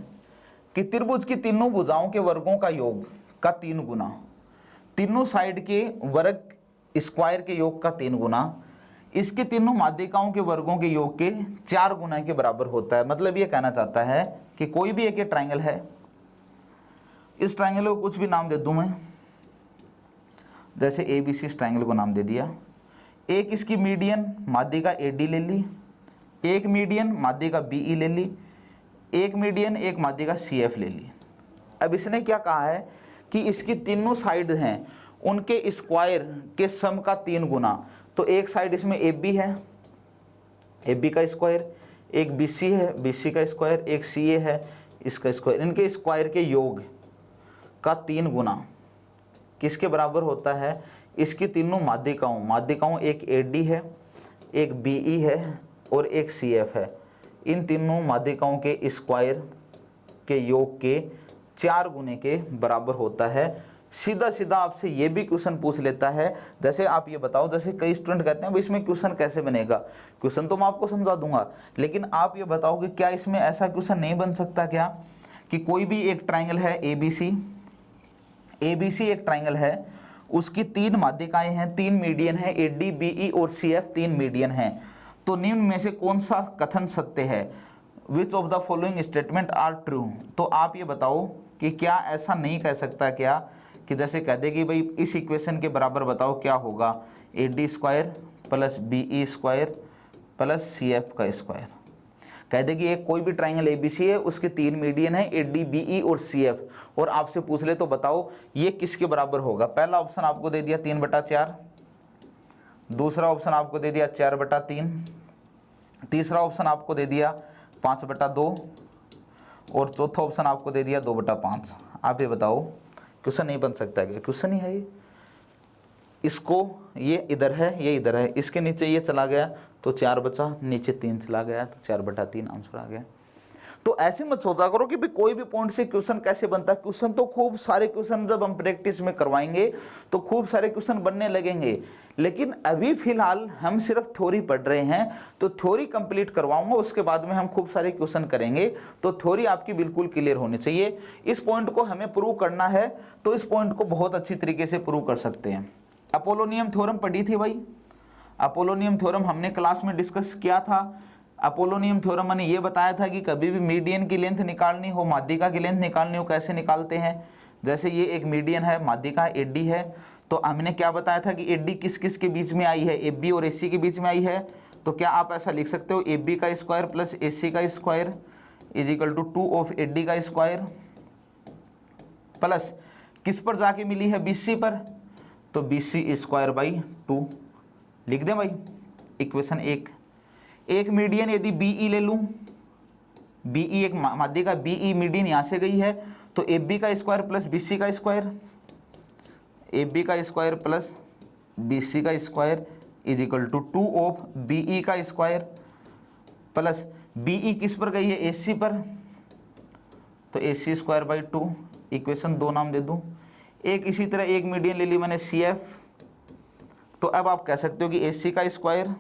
कि त्रिभुज की तीनों भुजाओं के वर्गों का योग का 3 गुना, तीनों साइड के वर्ग स्क्वायर के योग का 3 गुना, इसके तीनों माध्यिकाओं के वर्गों के योग के 4 गुना के बराबर होता है। मतलब ये कहना चाहता है कि कोई भी एक ट्राइंगल है, इस ट्राइंगल को कुछ भी नाम दे दूं मैं, जैसे ABC इस ट्राइंगल को नाम दे दिया। एक इसकी मीडियन माध्यिका AD ले ली, एक मीडियन माध्यिका BE ले ली, एक मीडियन एक माध्यिका CF ले ली। अब इसने क्या कहा है कि इसकी तीनों साइड हैं उनके स्क्वायर के सम का 3 गुना। तो एक साइड इसमें AB है, AB का स्क्वायर, एक BC है, BC का स्क्वायर, एक CA है, इसका स्क्वायर, इनके स्क्वायर के योग का 3 गुना किसके बराबर होता है, इसकी तीनों माध्यिकाओं एक AD है, एक BE है और एक CF है। इन तीनों माध्यिकाओं के स्क्वायर के योग के 4 गुने के बराबर होता है। सीधा सीधा आपसे ये भी क्वेश्चन पूछ लेता है, जैसे आप ये बताओ, जैसे कई स्टूडेंट कहते हैं भाई इसमें क्वेश्चन कैसे बनेगा। क्वेश्चन तो मैं आपको समझा दूंगा, लेकिन आप ये बताओ कि क्या इसमें ऐसा क्वेश्चन नहीं बन सकता क्या कि कोई भी एक ट्राइंगल है ABC एक ट्राइंगल है, उसकी 3 माध्यिकाएं हैं, 3 मीडियन है, AD BE और CF 3 मीडियन हैं। तो निम्न में से कौन सा कथन सत्य है? Which of the following statement are true. तो आप ये बताओ कि क्या ऐसा नहीं कह सकता क्या कि जैसे कह दे कि भाई इस इक्वेशन के बराबर बताओ क्या होगा, AD square plus BE square plus CF का स्क्वायर। कह दे कि एक कोई भी ट्राइंगल ABC है, उसके 3 मीडियन है, AD BE और CF, और आपसे पूछ ले तो बताओ ये किसके बराबर होगा। पहला ऑप्शन आपको दे दिया 3/4, दूसरा ऑप्शन आपको दे दिया 4/3, तीसरा ऑप्शन आपको दे दिया 5/2 और चौथा ऑप्शन आपको दे दिया 2/5। आप ये बताओ क्वेश्चन नहीं बन सकता क्या? क्वेश्चन ही है ये। इसको ये इधर है, ये इधर है, इसके नीचे ये चला गया तो 4 बचा, नीचे 3 चला गया तो 4/3 आंसर आ गया। तो ऐसे मत सोचा करो कि भाई कोई भी पॉइंट से क्वेश्चन कैसे बनता है। क्वेश्चन तो खूब सारे क्वेश्चन जब हम प्रैक्टिस में करवाएंगे तो खूब सारे क्वेश्चन बनने लगेंगे, लेकिन अभी फिलहाल हम सिर्फ थ्योरी पढ़ रहे हैं। तो थ्योरी कंप्लीट करवाऊंगा, उसके बाद में हम खूब सारे क्वेश्चन करेंगे। तो थ्योरी आपकी बिल्कुल क्लियर होनी चाहिए। इस पॉइंट को हमें प्रूव करना है तो इस पॉइंट को बहुत अच्छी तरीके से प्रूव कर सकते हैं। अपोलोनियम थ्योरम पढ़ी थी भाई, अपोलोनियम थ्योरम हमने क्लास में डिस्कस किया था। अपोलोनियम थ्योरम मैंने ये बताया था कि कभी भी मीडियन की लेंथ निकालनी हो, माध्यिका की लेंथ निकालनी हो, कैसे निकालते हैं। जैसे ये एक मीडियन है, माध्यिका AD है, तो हमने क्या बताया था कि AD किस किस के बीच में आई है, AB और AC के बीच में आई है। तो क्या आप ऐसा लिख सकते हो AB का स्क्वायर प्लस AC का square is equal to 2 of AD का स्क्वायर प्लस किस पर जाके मिली है, BC पर, तो BC स्क्वायर बाई 2 लिख दें भाई। इक्वेशन एक मीडियन यदि BE ले लूं, BE एक माध्यिका BE मीडियन यहाँ से गई है, तो AB का स्क्वायर प्लस BC का स्क्वायर, AB का स्क्वायर प्लस BC का square is equal to 2 of BE का स्क्वायर प्लस BE किस पर गई है, AC पर, तो AC स्क्वायर बाई 2। इक्वेशन 2 नाम दे दूं। एक इसी तरह एक मीडियन ले ली मैंने CF, तो अब आप कह सकते हो कि AC का स्क्वायर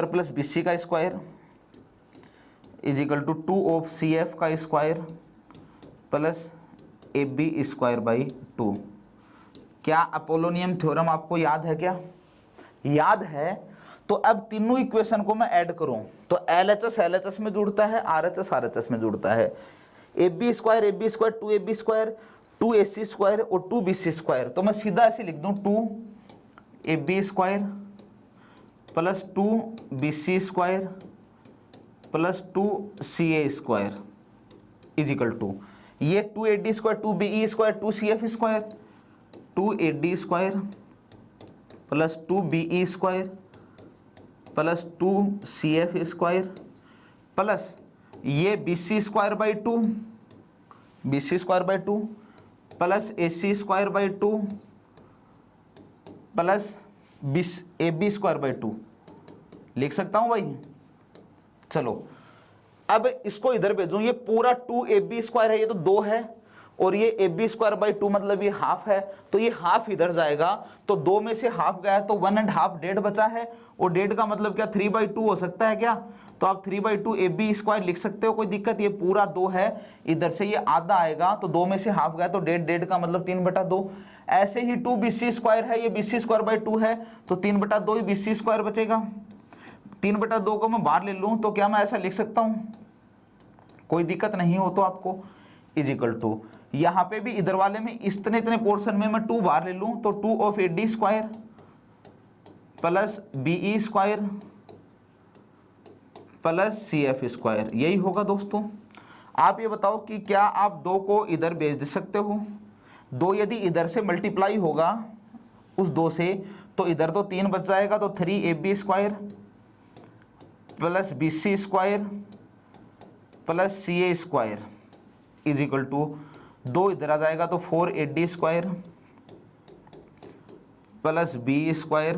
प्लस BC का square is equal to 2 of CF का square plus AB square by 2। क्या अपोलोनियम थ्योरम आपको याद है क्या? याद है। तो अब तीनों इक्वेशन को मैं ऐड करूं तो LHS में जुड़ता है, RHS में जुड़ता है। AB square 2AB square 2AC square और 2BC स्क्वायर, तो मैं सीधा ऐसे लिख दूं 2AB square plus 2BC square plus 2CA square is equal to ये 2AD square 2BE square 2CF square 2AD square plus 2BE square plus 2CF square plus ये BC square by 2 plus AC square by 2 plus AB square by 2 लिख सकता हूं भाई। चलो अब इसको इधर भेजूं, ये पूरा 2AB स्क्वायर है, ये तो 2 है, और ये AB स्क्वायर बाई 2 मतलब ये हाफ है, तो ये हाफ इधर जाएगा, तो 2 में से हाफ गया तो 1.5 डेढ़ बचा है, और डेढ़ का मतलब क्या 3/2 हो सकता है क्या? तो आप 3/2 AB स्क्वायर लिख सकते हो, कोई दिक्कत। ये पूरा 2 है, इधर से ये आधा आएगा, तो 2 में से हाफ गया तो डेढ़ का मतलब 3/2। ऐसे ही 2BC स्क्वायर है, ये BC स्क्वायर बाई 2 है, तो 3/2 ही BC स्क्वायर बचेगा। 3/2 को मैं बाहर ले लूं तो क्या मैं ऐसा लिख सकता हूं? कोई दिक्कत नहीं हो तो आपको इज इक्वल टू यहां पे भी इधर वाले में इतने पोर्शन में मैं 2 बाहर ले लूं तो 2 of AD square plus BE square plus CF square, यही होगा दोस्तों। आप ये बताओ कि क्या आप 2 को इधर भेज दे सकते हो? 2 यदि इधर से मल्टीप्लाई होगा उस 2 से तो इधर तो 3 बच जाएगा, तो 3AB square plus BC square plus CA square is equal to 2 इधर आ जाएगा तो 4AD square plus B square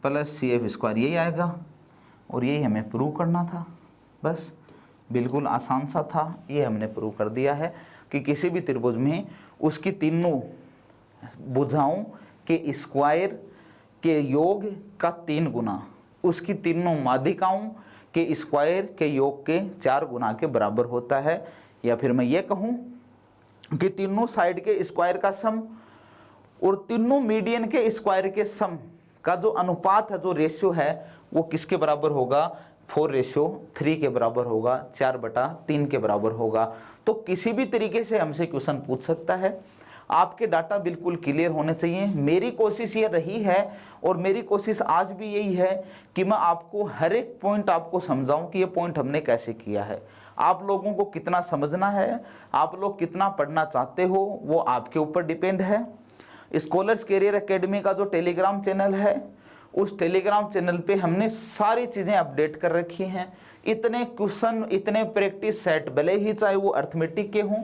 plus C F square, यही आएगा और यही हमें प्रूव करना था। बस बिल्कुल आसान सा था, ये हमने प्रूव कर दिया है कि किसी भी त्रिभुज में उसकी तीनों भुजाओं के स्क्वायर के योग का 3 गुना, उसकी तीनों माध्यिकाओं के स्क्वायर के योग के 4 गुना के बराबर होता है। या फिर मैं ये कहूँ कि तीनों साइड के स्क्वायर का सम और तीनों मीडियन के स्क्वायर के सम का जो अनुपात है, जो रेशियो है, वो किसके बराबर होगा? 4:3 के बराबर होगा, 4/3 के बराबर होगा। तो किसी भी तरीके से हमसे क्वेश्चन पूछ सकता है। आपके डाटा बिल्कुल क्लियर होने चाहिए। मेरी कोशिश ये रही है और मेरी कोशिश आज भी यही है कि मैं आपको हर एक पॉइंट आपको समझाऊं कि ये पॉइंट हमने कैसे किया है। आप लोगों को कितना समझना है, आप लोग कितना पढ़ना चाहते हो, वो आपके ऊपर डिपेंड है। स्कॉलर्स कैरियर एकेडमी का जो टेलीग्राम चैनल है, उस टेलीग्राम चैनल पे हमने सारी चीज़ें अपडेट कर रखी हैं। इतने क्वेश्चन, इतने प्रैक्टिस सेट, भले ही चाहे वो अर्थमेटिक के हों,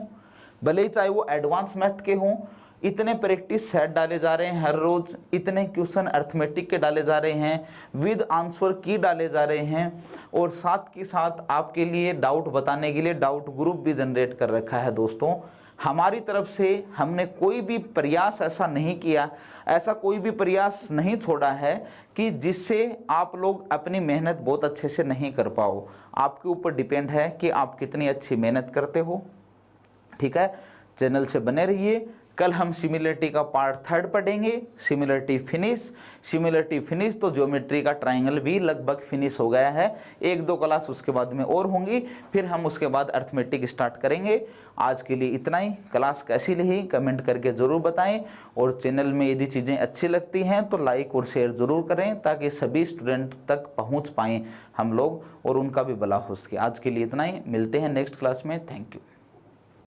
भले ही चाहे वो एडवांस मैथ के हों, इतने प्रैक्टिस सेट डाले जा रहे हैं हर रोज। इतने क्वेश्चन अर्थमेटिक के डाले जा रहे हैं, विद आंसर की डाले जा रहे हैं, और साथ के साथ आपके लिए डाउट बताने के लिए डाउट ग्रुप भी जनरेट कर रखा है। दोस्तों, हमारी तरफ से हमने कोई भी प्रयास ऐसा नहीं किया, ऐसा कोई भी प्रयास नहीं छोड़ा है कि जिससे आप लोग अपनी मेहनत बहुत अच्छे से नहीं कर पाओ। आपके ऊपर डिपेंड है कि आप कितनी अच्छी मेहनत करते हो। ठीक है, चैनल से बने रहिए। कल हम सिमिलरिटी का पार्ट 3 पढ़ेंगे, सिमिलरिटी फिनिश। तो ज्योमेट्री का ट्राइंगल भी लगभग फिनिश हो गया है। 1-2 क्लास उसके बाद में और होंगी, फिर हम उसके बाद अर्थमेटिक स्टार्ट करेंगे। आज के लिए इतना ही। क्लास कैसी रही कमेंट करके ज़रूर बताएं, और चैनल में यदि चीज़ें अच्छी लगती हैं तो लाइक और शेयर ज़रूर करें, ताकि सभी स्टूडेंट तक पहुँच पाएँ हम लोग और उनका भी भला हो सके। आज के लिए इतना ही, मिलते हैं नेक्स्ट क्लास में। Thank you.